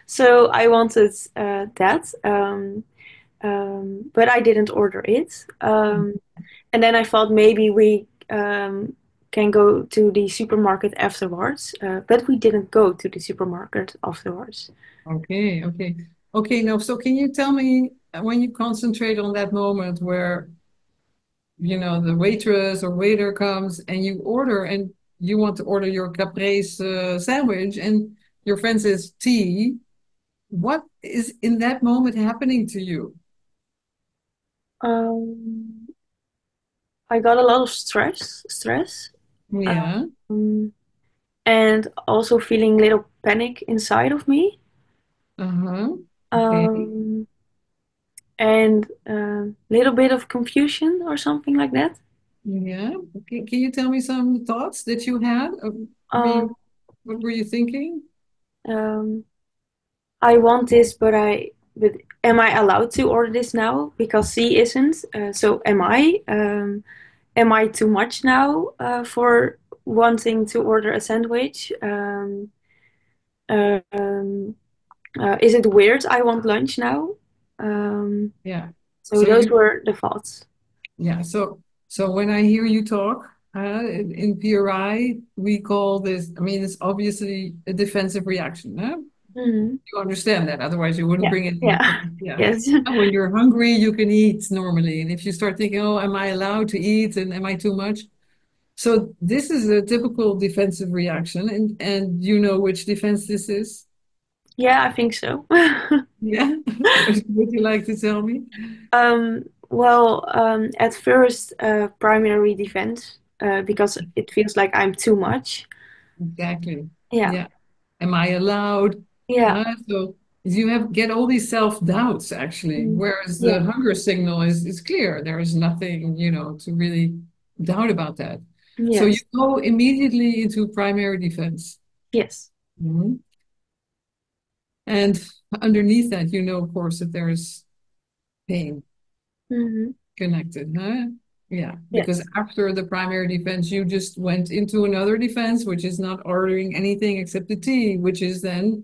So I wanted that, but I didn't order it. And then I thought maybe we can go to the supermarket afterwards, but we didn't go to the supermarket afterwards. Okay, okay. Okay, now, so can you tell me when you concentrate on that moment where, the waitress or waiter comes and you order and you want to order your caprese sandwich and your friend says tea, what is in that moment happening to you? Um, I got a lot of stress, Yeah. um, and also feeling little panic inside of me, Uh-huh. Okay. um, and a little bit of confusion or something like that. Yeah. Okay. Can you tell me some thoughts that you had? I Um, mean, what were you thinking? um, I want this, but am I allowed to order this now? Because C isn't. So am I? Am I too much now for wanting to order a sandwich? Um, is it weird? I want lunch now. Um, Yeah. so So those you, were the thoughts. yeah. So when I hear you talk, in PRI, we call this, I mean, it's obviously a defensive reaction, huh? Hmm. You understand that, otherwise you wouldn't Yeah, bring it in the yeah, class. Yeah. yes, And when you're hungry, you can eat normally. And if you start thinking, oh, am I allowed to eat and am I too much? So this is a typical defensive reaction, and you know which defense this is? yeah, I think so. Yeah. Would you like to tell me? At first, primary defense, because it feels like I'm too much. Exactly. Yeah, Yeah. Am I allowed? yeah, So you have get all these self-doubts actually, mm, whereas yeah, the hunger signal is clear. There is nothing, to really doubt about that. So you yes, go immediately into primary defense. yes. Mhm. And underneath that, of course, that there's pain Hmm. connected, huh? Yeah, because Yes. after the primary defense, you just went into another defense, which is not ordering anything except the tea, which is then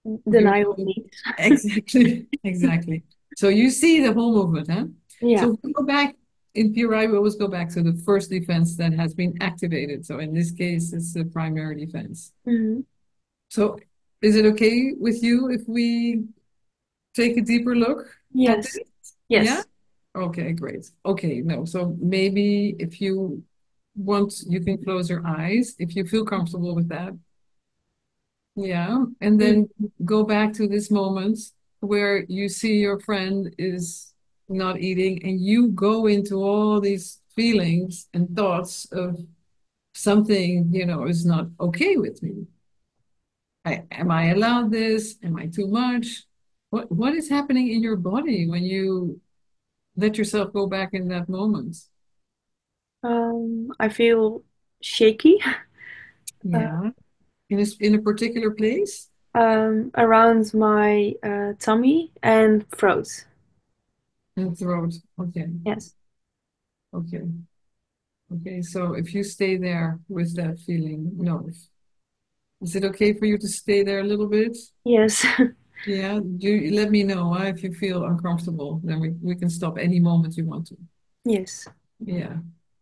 you Denial of needs. exactly, exactly. So you see the whole movement, huh? Yeah. So if we go back in PRI, we always go back to the first defense that has been activated. So in this case, it's the primary defense. Hmm. So is it okay with you if we take a deeper look at Yes. this? Yeah? Yes. Okay, great. Okay, no. So maybe if you want, you can close your eyes if you feel comfortable with that. Yeah. And Mm. then go back to this moment where you see your friend is not eating and you go into all these feelings and thoughts of something, is not okay with me. Am I allowed this? Am I too much? What is happening in your body when you let yourself go back in that moment? I feel shaky uh, Yeah. In a particular place? around my tummy and throat. In the throat. Okay. Yes. Okay. Okay. So if you stay there with that feeling, no. Is it okay for you to stay there a little bit? Yes. Yeah. You let me know if you feel uncomfortable. Then we can stop any moment you want to. Yes. Yeah.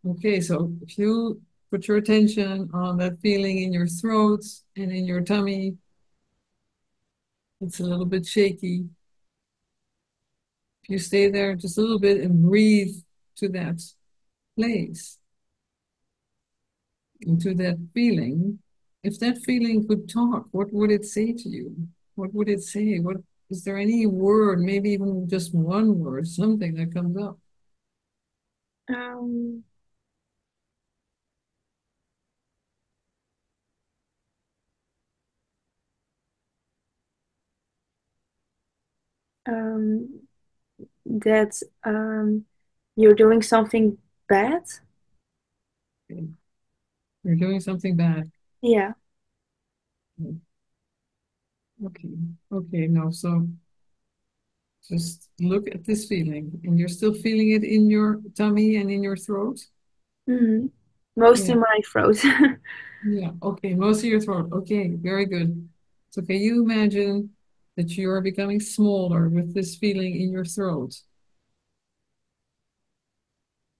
Okay. So if you put your attention on that feeling in your throat and in your tummy, it's a little bit shaky. If you stay there just a little bit and breathe to that place, into that feeling, if that feeling could talk, what would it say to you? What would it say? What is there any word, maybe even just one word, something that comes up? Um, um, that you're doing something bad. Okay. You're doing something bad. Yeah. Okay. Okay. No. So just look at this feeling, and you're still feeling it in your tummy and in your throat. Hmm. Most Yeah. in my throat. Yeah. Okay. Most of your throat. Okay. Very good. So can you imagine that you are becoming smaller with this feeling in your throat?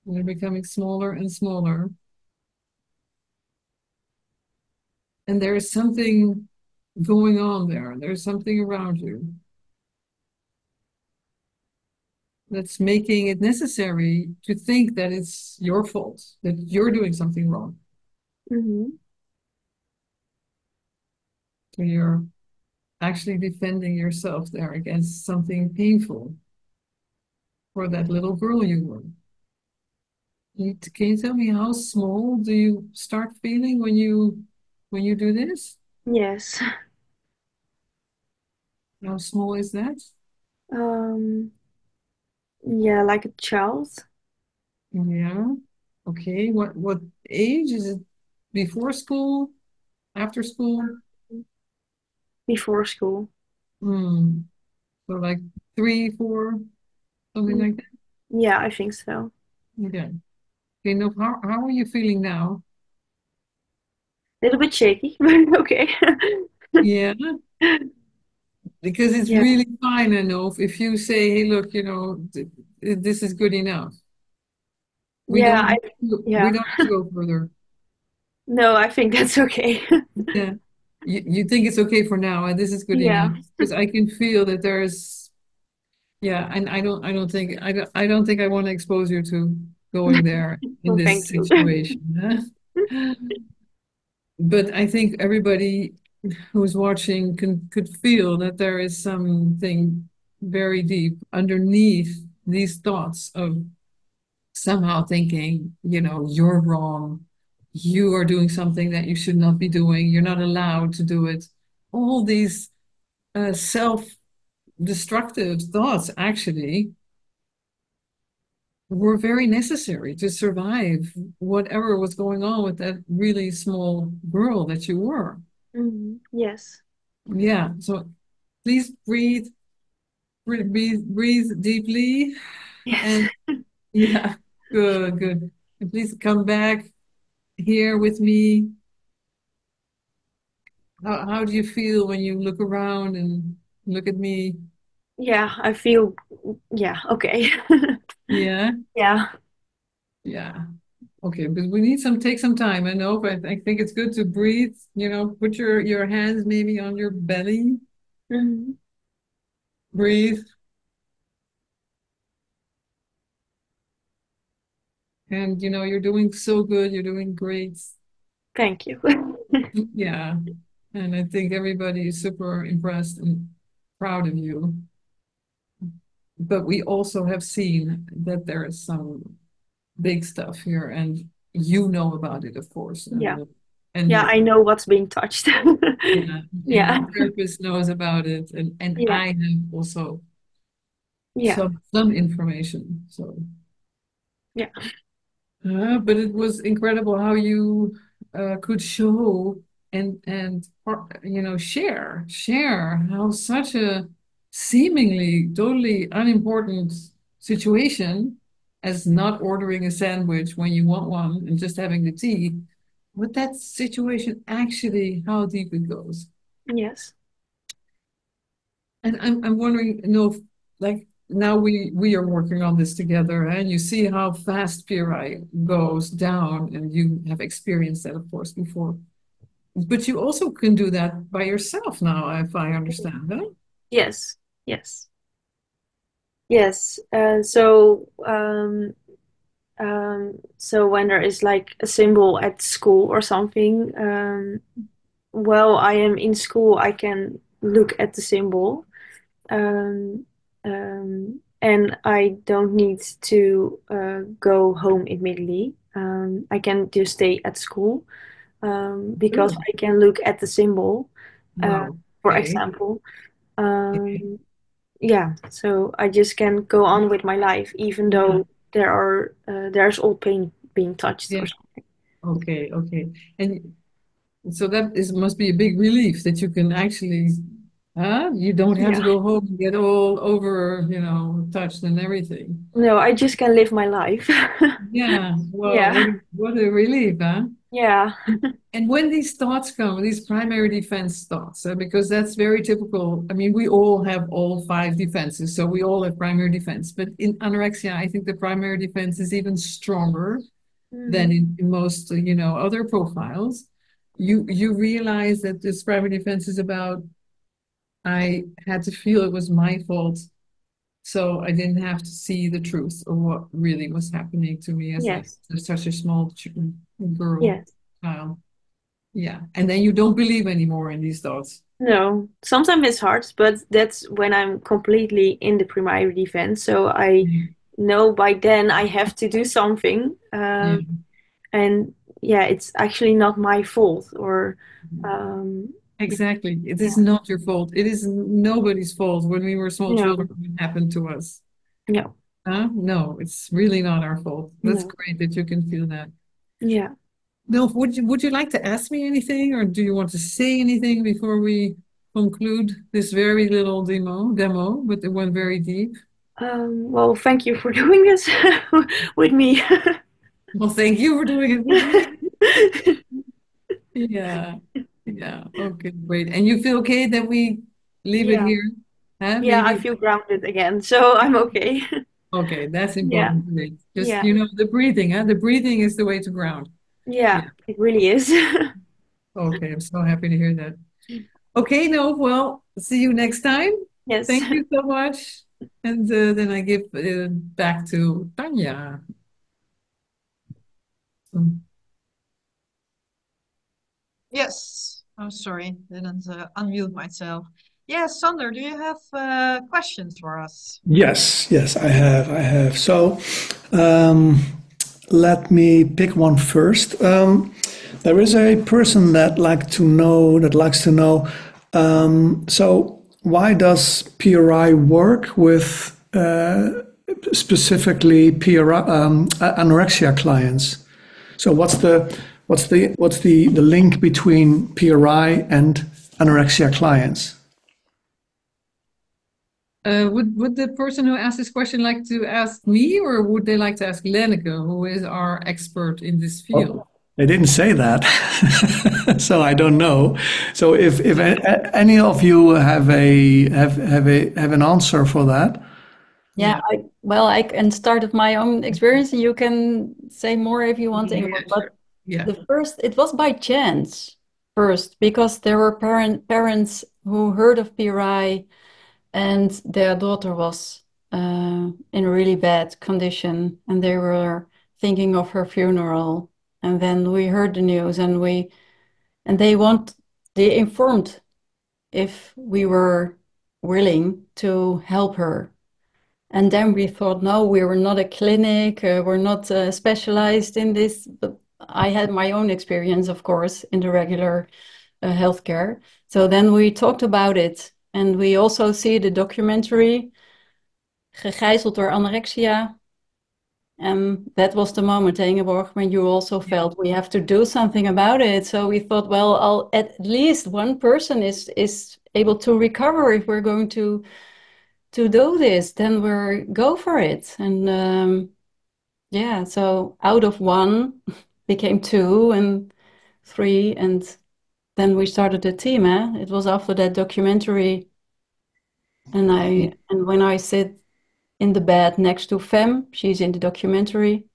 You're becoming smaller and smaller. and there is something going on there. There's something around you that's making it necessary to think that it's your fault, that you're doing something wrong. Mm-hmm. So you're actually defending yourself there against something painful for that little girl you were. Can you tell me how small do you start feeling when you do this? Yes. How small is that? Um, yeah, like a child Yeah. Okay. What age is it? Before school? After school? before school. Hmm. So like 3, 4, something Mm, like that. yeah, I think so. Okay. Okay. No. How are you feeling now? A little bit shaky, but okay. Yeah. Because it's Yeah, really fine, I know, if you say, hey, look, this is good enough. We yeah, don't we yeah. don't have to go further. No, I think that's okay. Yeah. You think it's okay for now, and this is good Yeah, enough. Because I can feel that there's yeah, and I don't think I want to expose you to going there in well, this thank you. situation. Huh? But I think everybody who's watching could feel that there is something very deep underneath these thoughts of somehow thinking, you're wrong. You are doing something that you should not be doing. You're not allowed to do it. All these self-destructive thoughts actually were very necessary to survive whatever was going on with that really small girl that you were. Yes, Yeah. So please breathe deeply. yes, And yeah, good, good. And please come back here with me. How do you feel when you look around and look at me? yeah. I feel, yeah, okay. Yeah, Yeah. yeah. Okay, because we need take some time. I know, but I think it's good to breathe. Put your hands maybe on your belly. Mhm. Breathe. And you're doing so good. You're doing great. Thank you. Yeah. And I think everybody is super impressed and proud of you. But we also have seen that there is some big stuff here, and you know about it, of course, Yeah, and yeah. your I know what's being touched. yeah, and Yeah, your therapist knows about it, and yeah, I have also yeah, some information. So, yeah, but it was incredible how you could show and share how such a seemingly totally unimportant situation as not ordering a sandwich when you want one and just having the tea, what that situation actually how deep it goes. yes, And I'm wondering, like now we are working on this together, and you see how fast PRI goes down, and you have experienced that, of course, before. But you also can do that by yourself now, if I understand, huh? yes, yes, yes. So when there is like a symbol at school or something, while I am in school, I can look at the symbol, um, and I don't need to go home immediately. I can just stay at school, because Good. I can look at the symbol, uh, Wow. for Okay. example. Okay. Yeah, so I just can go on with my life, even Yeah. though there's all pain being touched Yeah. or something. Okay. Okay. And so that is must be a big relief that you can actually, you don't have to Yeah. go home and get all over, touched and everything. No, I just can live my life. Yeah. Well, Yeah. what a relief, huh? Yeah. And when these thoughts come, these primary defense thoughts, because that's very typical. I mean, we all have all 5 defenses, so we all have primary defense. But in anorexia, I think the primary defense is even stronger Mhm. than in most, other profiles. you realize that this private defense is about I had to feel it was my fault, so I didn't have to see the truth of what really was happening to me Yes. as such a small girl, Yes. child. Yeah, and then you don't believe anymore in these thoughts. No, sometimes it's hard, but that's when I'm completely in the primary defense. So I Yeah, know by then I have to do something. yeah, And yeah, it's actually not my fault. Or, um, exactly. It yeah, is not your fault. It is nobody's fault when we were small no, children what happened to us. no, Huh? No, it's really not our fault. That's no. great that you can feel that. Yeah. No, would you like to ask me anything, or do you want to say anything before we conclude this very little demo, but it went very deep? Well, thank you for doing this with me. Well, thank you for doing it with me. Yeah, yeah. Okay, great. And you feel okay that we leave it Yeah. here? Huh? Yeah, I Maybe. feel grounded again, so I'm okay. Okay, that's Yeah. important. Great. Just, Yeah. the breathing, huh? The breathing is the way to ground. Yeah, Yeah. it really is. Okay, I'm so happy to hear that. Okay, no, well, see you next time. Yes. Thank you so much. And then I give back to Tanya. Mm. Yes. I'm sorry, didn't unmute myself. Yes, Sander, do you have questions for us? Yes, I have. So, um, let me pick one first. There is a person that likes to know. So, why does PRI work with specifically PRI anorexia clients? So, what's the link between PRI and anorexia clients? Would the person who asked this question like to ask me, or would they like to ask Lenneke, who is our expert in this field? They didn't say that, so I don't know. So if any of you have an answer for that, Yeah, Yeah, I can start with my own experience, and you can say more if you want, yeah, Ingeborg. sure. But Yeah, it was by chance first, because there were parents who heard of PRI, and their daughter was in a really bad condition, and they were thinking of her funeral. And then we heard the news, and they informed if we were willing to help her. And then we thought, no, we were not a clinic, we're not specialized in this. But I had my own experience, of course, in the regular healthcare. So then we talked about it. And we also see the documentary, Gegijzeld door anorexia. And that was the moment, Ingeborg, when you also yeah, felt we have to do something about it. So we thought, well, at least one person is able to recover if we're going to do this, then we're go for it. And yeah, so out of one became two and three, and then we started a team. It was after that documentary, and when I sit in the bed next to Fem, she's in the documentary.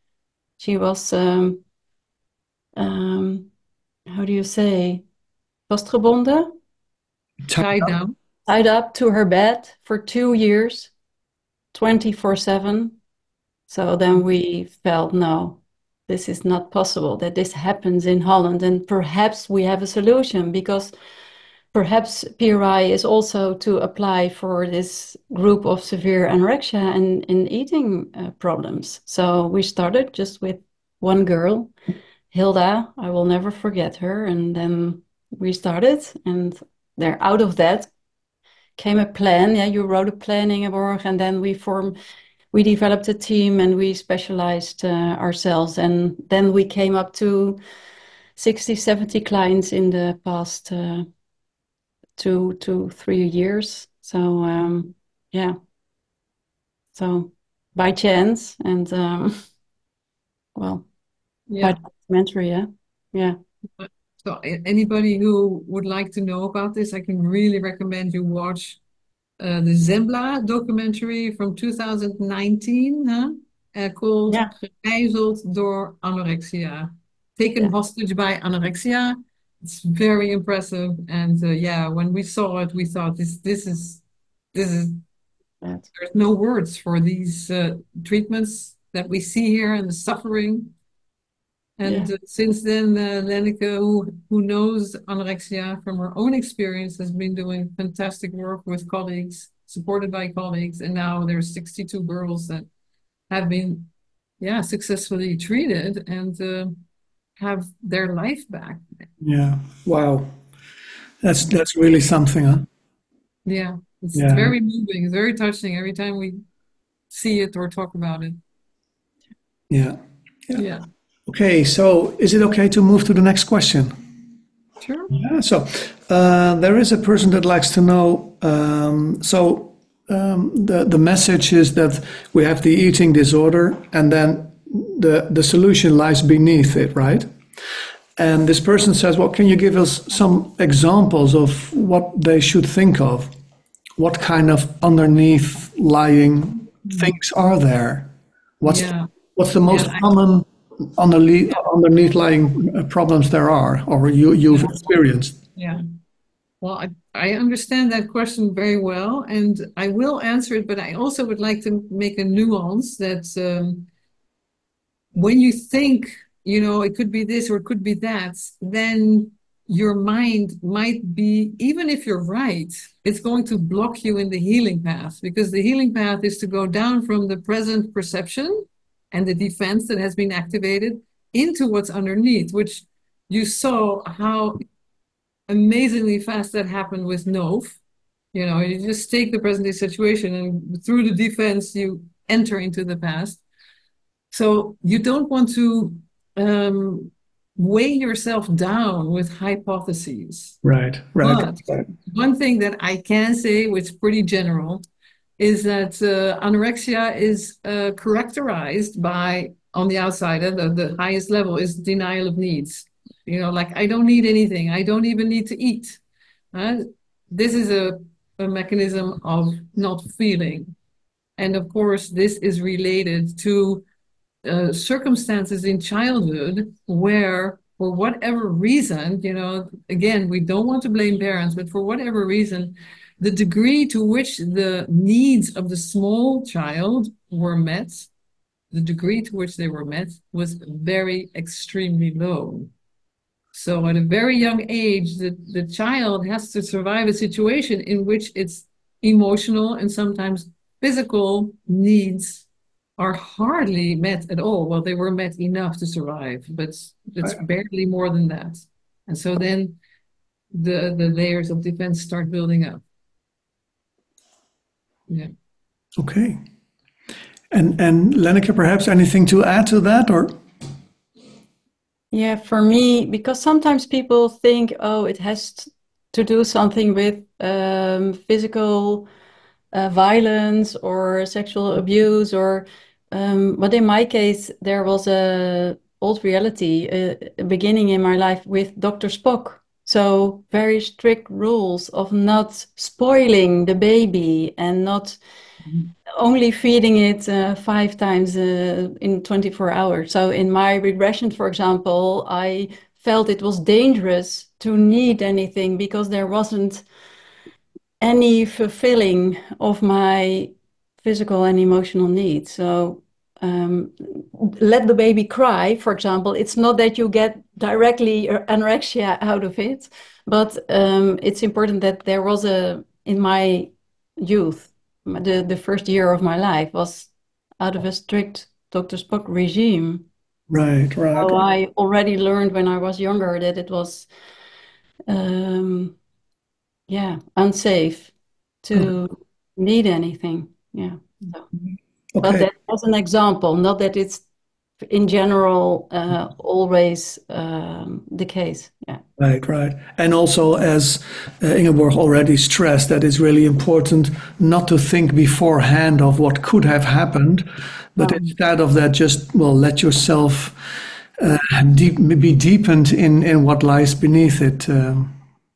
She was um, how do you say, vastgebonden, tied down. tied up to her bed for 2 years, 24/7. So then we felt, no, this is not possible that this happens in Holland, and perhaps we have a solution, because perhaps PRI is also to apply for this group of severe anorexia and in eating problems. So we started just with one girl, Hilda. I will never forget her. And then we started, and there out of that came a plan. Yeah, you wrote a plan, Ingeborg, and then we developed a team, and we specialized ourselves. And then we came up to 60, 70 clients in the past 2 to 3 years. So, yeah, so by chance, and well, by Yeah. documentary, yeah. Yeah. So anybody who would like to know about this, I can really recommend you watch the Zembla documentary from 2019, huh? Called Yeah. Gegijzeld door anorexia. Taken Yeah. hostage by anorexia. It's very impressive. And yeah, when we saw it, we thought this is Right. there's no words for these treatments that we see here and the suffering. Yeah. And since then, Lenneke, who knows anorexia from her own experience, has been doing fantastic work with colleagues, supported by colleagues. And now there's 62 girls that have been, yeah, successfully treated and have their life back. Yeah. Wow. That's really something, huh? Yeah, it's Yeah. very moving. It's very touching every time we see it or talk about it. Yeah. Yeah. Yeah, Okay. So is it okay to move to the next question? sure. Yeah. So there is a person that likes to know. The message is that we have the eating disorder, and then the solution lies beneath it, right? And this person says, "Well, can you give us some examples of what they should think of? What kind of underneath lying Mm. things are there? What's Yeah, what's the yeah, most common underneath yeah, underneath lying problems there are, or you've yeah, experienced?" yeah. Well, I understand that question very well, and I will answer it, but I also would like to make a nuance that when you think, it could be this or it could be that, then your mind might be, even if you're right, it's going to block you in the healing path because the healing path is to go down from the present perception and the defense that has been activated into what's underneath, which you saw how amazingly fast that happened with Nov. You just take the present day situation and through the defense, you enter into the past. So you don't want to um, weigh yourself down with hypotheses. Right, right, But right. one thing that I can say, which is pretty general, is that anorexia is characterized by, on the outside, the highest level is denial of needs. Like I don't need anything. I don't even need to eat. Uh, this is a mechanism of not feeling. And of course, this is related to circumstances in childhood where, for whatever reason, again, we don't want to blame parents, but for whatever reason, the degree to which the needs of the small child were met, the degree to which they were met was very extremely low. So at a very young age, the child has to survive a situation in which its emotional and sometimes physical needs are hardly met at all. Well, they were met enough to survive, but it's Right. barely more than that. And so then the layers of defense start building up. Yeah. Okay. And Lenneke, perhaps anything to add to that, or? Yeah, for me, because sometimes people think, oh, it has to do something with physical violence or sexual abuse, or but in my case, there was a old reality beginning in my life with Dr. Spock. So very strict rules of not spoiling the baby and not Mhm. only feeding it 5 times in 24 hours. So in my regression, for example, I felt it was dangerous to need anything because there wasn't any fulfilling of my physical and emotional needs. So um, let the baby cry, for example. It's not that you get directly anorexia out of it, but it's important that there was in my youth, the first year of my life was out of a strict Dr. Spock regime. Right, right, So right. I already learned when I was younger that it was um, yeah, unsafe Okay. to need anything. Yeah. So, but Okay. that as an example, not that it's in general always the case. Yeah. Right, right. And also, as Ingeborg already stressed, that it's really important not to think beforehand of what could have happened, but No, instead of that, just, well, let yourself be deepened in what lies beneath it.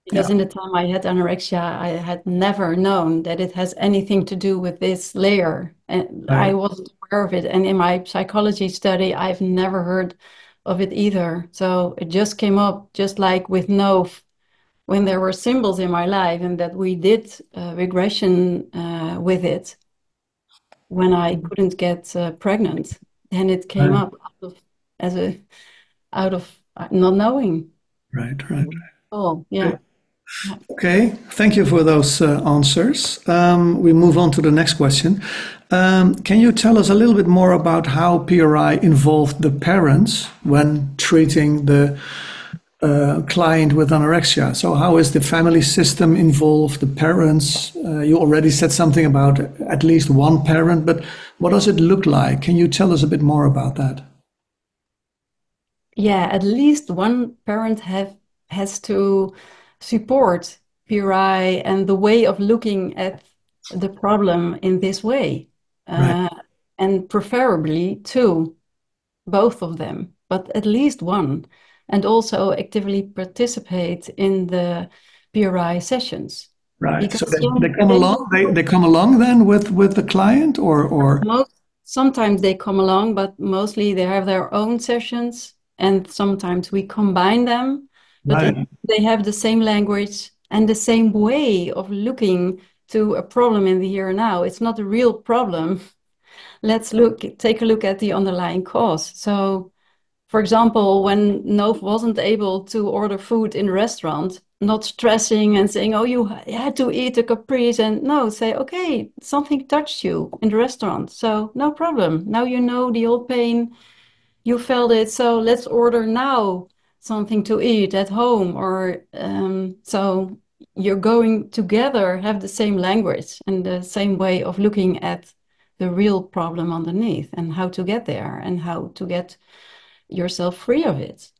because Yeah, in the time I had anorexia, I had never known that it has anything to do with this layer. And I right. wasn't aware of it. And in my psychology study, I've never heard of it either. So it just came up just like with no, when there were symbols in my life and that we did regression with it when I couldn't get pregnant, and it came Right, up as a out of not knowing. right. Oh, Okay. yeah. Yeah. Okay, thank you for those answers. We move on to the next question. Can you tell us a little bit more about how PRI involved the parents when treating the client with anorexia? So, how is the family system involved, the parents? You already said something about at least one parent, but what does it look like? Can you tell us a bit more about that? Yeah, at least one parent has to support PRI and the way of looking at the problem in this way, Right, uh, and preferably two, both of them, but at least one, and also actively participate in the PRI sessions right. So because they come along. They come along then with the client, or most sometimes they come along, but mostly they have their own sessions, and sometimes we combine them. But right, they have the same language and the same way of looking to a problem in the here and now. It's not a real problem. Take a look at the underlying cause. So for example, when Nove wasn't able to order food in a restaurant, not stressing and saying, oh, you had to eat a caprese, and no, say, okay, something touched you in the restaurant. So no problem. Now you know the old pain, you felt it. So let's order now something to eat at home. Or so you're going together, have the same language and the same way of looking at the real problem underneath and how to get there and how to get yourself free of it.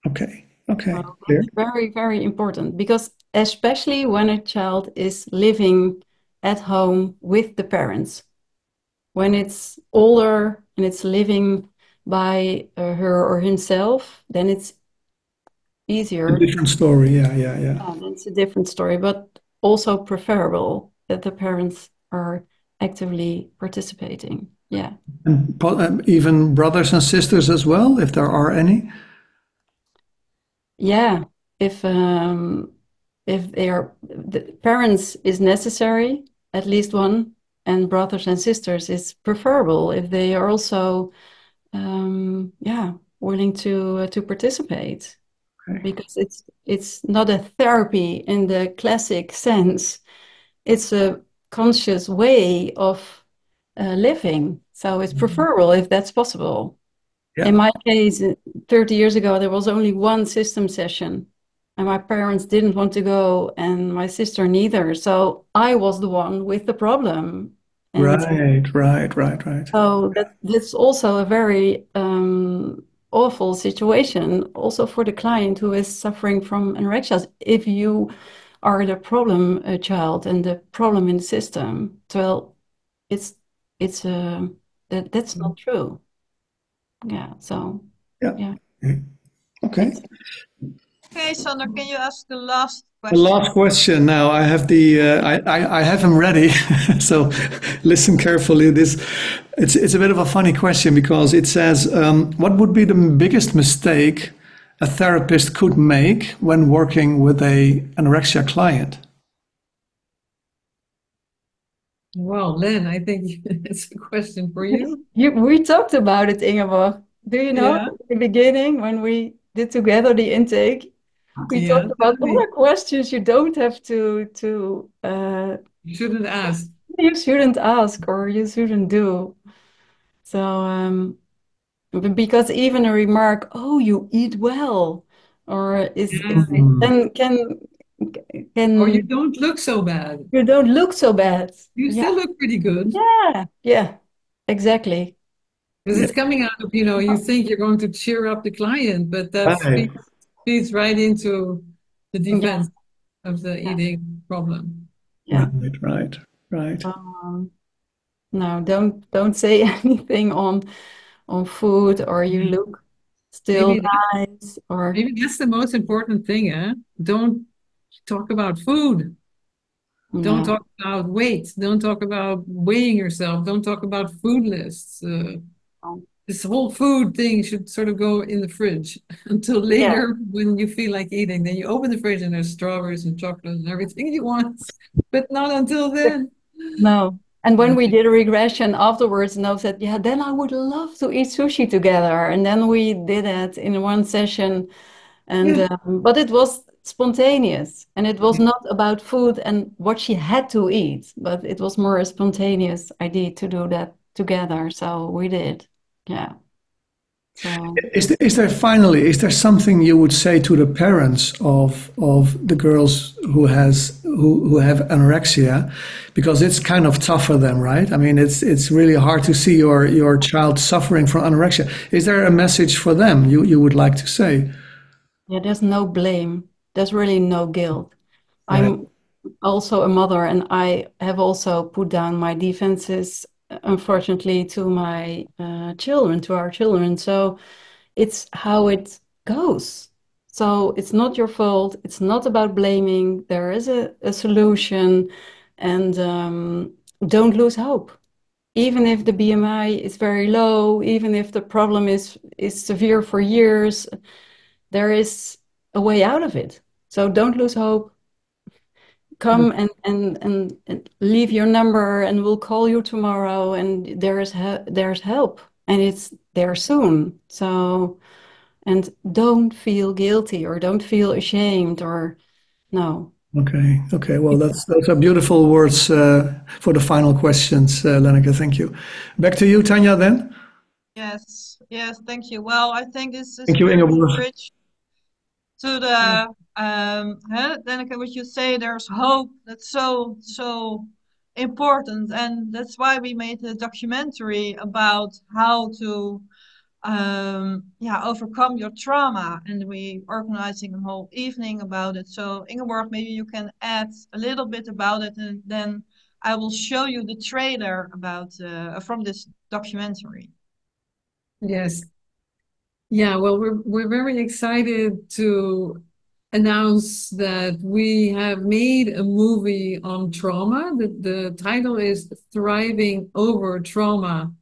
okay, okay, Well, clear. that's very, very important because especially when a child is living at home with the parents, when it's older and it's living by her or himself, then it's A easier. different story. Yeah. It's a different story, but also preferable that the parents are actively participating. Yeah. And even brothers and sisters as well, if there are any. Yeah, if they are the parents is necessary, at least one, and brothers and sisters is preferable if they are also yeah willing to participate Okay. because it's not a therapy in the classic sense. It's a conscious way of living. So it's preferable if that's possible. Yeah. In my case, 30 years ago, there was only one system session, and my parents didn't want to go, and my sister neither. So I was the one with the problem. And Right. so that's also a very awful situation, also for the client who is suffering from anorexia. If you are the problem child and the problem in the system, well, it's it's that's not true. Yeah. So Yeah. yeah. Okay. It's Okay, Sander, can you ask the last The question? last question now. I have the I have him ready. So listen carefully. It's a bit of a funny question because it says, what would be the biggest mistake a therapist could make when working with a anorexia client? Well, Len, I think it's a question for you. we talked about it, Ingeborg. Do you know Yeah, at the beginning when we did together the intake, we yeah, talked tell about me. other questions you don't have You shouldn't ask. you shouldn't ask or you shouldn't do. So because even a remark, oh, you eat well, or is Yeah. Mm, Or you can don't look so bad. you don't look so bad. You Yeah, still look pretty good. yeah, exactly. Because yeah. it's coming out of, you think you're going to cheer up the client, but that Right. feeds right into the Yeah, defense of the yeah, eating problem. yeah. Right. Um, no, don't say anything on food or you Yeah. look still Maybe that, nice or maybe that's the most important thing, eh? Don't talk about food. Don't yeah. talk about weight. Don't talk about weighing yourself. Don't talk about food lists. Um, this whole food thing should sort of go in the fridge until Yeah. later when you feel like eating. Then you open the fridge and there's strawberries and chocolate and everything you want, but not until then. No. And when we Okay. did a regression afterwards, Noah said, yeah, then I would love to eat sushi together. And then we did it in one session. And Yeah. but it was spontaneous and it was Yeah. not about food and what she had to eat, but it was more a spontaneous idea to do that together. So we did. Yeah. So Is there something you would say to the parents of the girls who have anorexia, because it's kind of tough for them, right? I mean, it's really hard to see your child suffering from anorexia. Is there a message for them you would like to say? yeah, there's no blame. There's really no guilt. Right. I'm also a mother and I have also put down my defenses, unfortunately, to my children, to our children. So it's how it goes. So it's not your fault. It's not about blaming. There is a solution, and don't lose hope. Even if the BMI is very low, even if the problem is severe for years, there is a way out of it. So don't lose hope. Come and leave your number, and we'll call you tomorrow. And there's help, and it's there soon. So. And don't feel guilty or don't feel ashamed or no. Okay. Okay. Well, It's those are beautiful words for the final questions, Lenneke. Thank you. Back to you, Tanya. Then. Yes, yes, thank you. Well, I think this is Thank you, a beautiful Ingeborg. bridge to Yeah. the then again what you say, there's hope. That's so important, and that's why we made a documentary about how to yeah, overcome your trauma, and we organizing a whole evening about it. So Ingeborg, maybe you can add a little bit about it, and then I will show you the trailer about from this documentary. Yes. Yeah, well, we're very excited to announce that we have made a movie on trauma. The title is Thriving Over Trauma: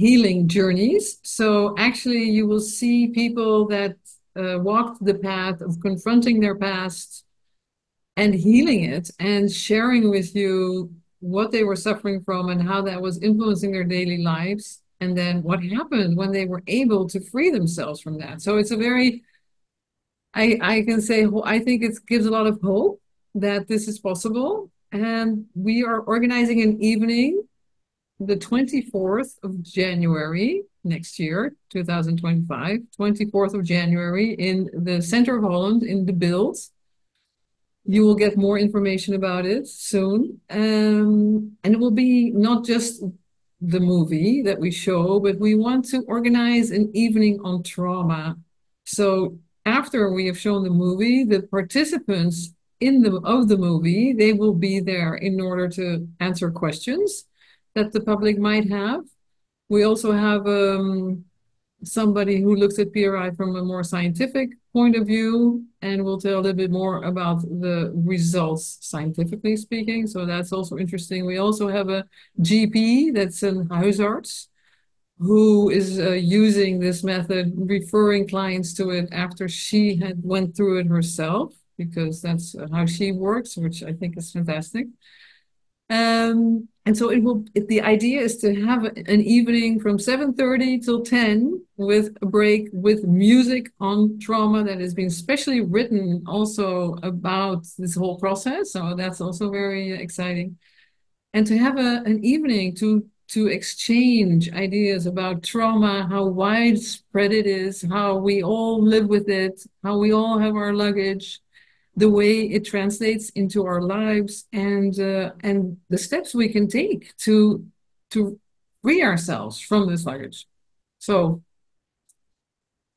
Healing Journeys. So actually, you will see people that walked the path of confronting their past and healing it and sharing with you what they were suffering from and how that was influencing their daily lives. And then what happened when they were able to free themselves from that. So it's a very, I can say, I think it gives a lot of hope that this is possible. And we are organizing an evening the 24th of January next year, 2025, 24th of January in the center of Holland in the Bild. You will get more information about it soon. And it will be not just the movie that we show, but we want to organize an evening on trauma. So after we have shown the movie, the participants of the movie, they will be there in order to answer questions that the public might have. We also have somebody who looks at PRI from a more scientific point of view and will tell a little bit more about the results, scientifically speaking. So that's also interesting. We also have a GP, that's an huisarts, who is using this method, referring clients to it after she had went through it herself, because that's how she works, which I think is fantastic. And so the idea is to have an evening from 7:30 till 10 with a break with music on trauma that has been specially written also about this whole process. So that's also very exciting. And to have an evening to exchange ideas about trauma, how widespread it is, how we all live with it, how we all have our luggage, the way it translates into our lives, and the steps we can take to free ourselves from this luggage. So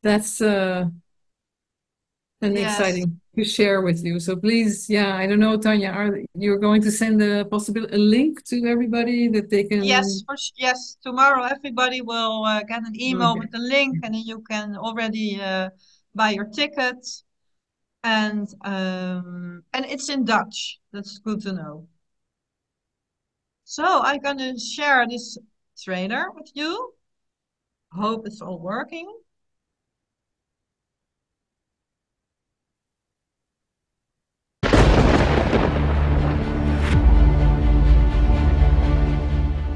that's an Yes, exciting to share with you. So please, yeah, I don't know, Tanya, are you're going to send a link to everybody that they yes, can? yes. Tomorrow, everybody will get an email Okay. with the link, and then you can already buy your ticket. And it's in Dutch. That's good to know. So I'm gonna share this trailer with you. Hope it's all working.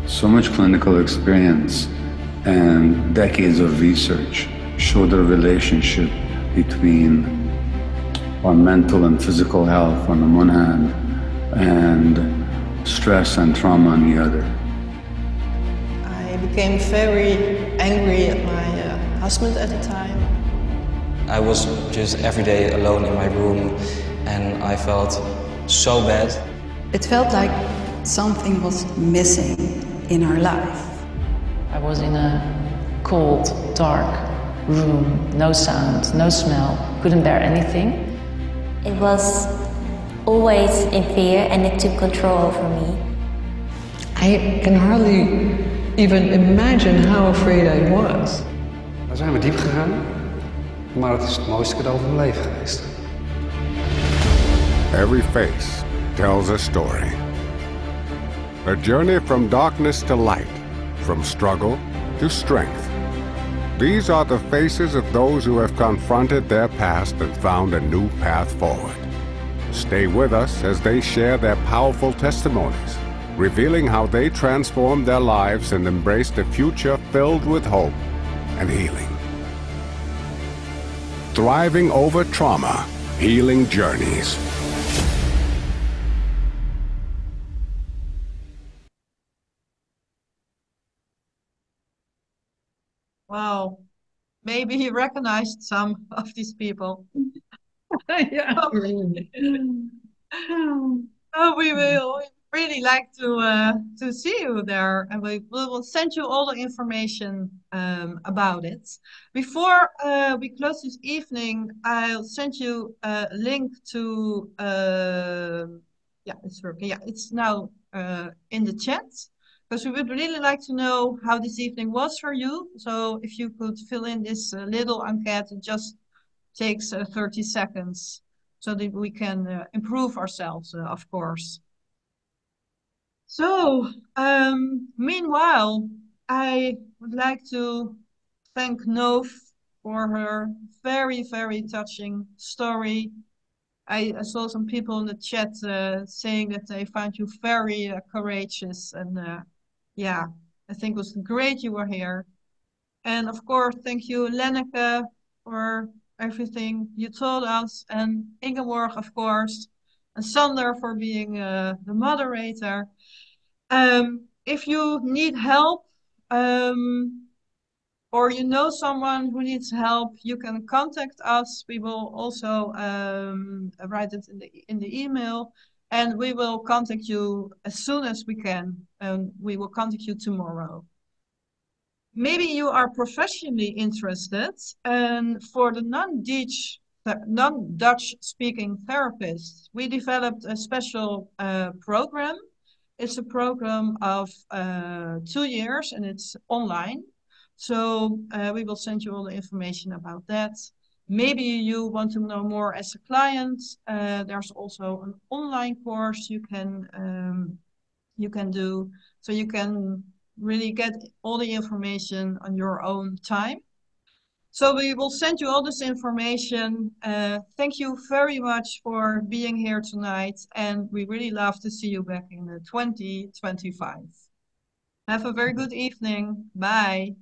So much clinical experience and decades of research show the relationship between our mental and physical health on the one hand and stress and trauma on the other. I became very angry at my husband at the time. I was just every day alone in my room and I felt so bad. It felt like something was missing in our life. I was in a cold, dark room, no sound, no smell, couldn't bear anything. It was always in fear and it took control over me. I can hardly even imagine how afraid I was. We zijn diep gegaan, maar het is het mooiste cadeau van mijn leven geweest. Every face tells a story. A journey from darkness to light, from struggle to strength. These are the faces of those who have confronted their past and found a new path forward. Stay with us as they share their powerful testimonies, revealing how they transformed their lives and embraced a future filled with hope and healing. Thriving over trauma, healing journeys. Wow, maybe he recognized some of these people. Yeah. Oh, we will really like to see you there, and we will send you all the information about it. Before we close this evening, I'll send you a link to yeah, it's working. Yeah, it's now in the chat. Because we would really like to know how this evening was for you. So if you could fill in this little enquete, it just takes 30 seconds so that we can improve ourselves, of course. So, meanwhile, I would like to thank Nov for her very, very touching story. I saw some people in the chat saying that they found you very courageous, and yeah, I think it was great you were here. And of course, thank you, Lenneke, for everything you told us, and Ingeborg, of course, and Sander for being the moderator. If you need help, or you know someone who needs help, you can contact us. We will also write it in the email, and we will contact you as soon as we can. And we will contact you tomorrow. Maybe you are professionally interested, and for the non-Dutch speaking therapists, we developed a special program. It's a program of 2 years, and it's online. So we will send you all the information about that. Maybe you want to know more as a client. There's also an online course you can do, so you can really get all the information on your own time. So we will send you all this information. Thank you very much for being here tonight, and we really love to see you back in 2025. Have a very good evening. Bye.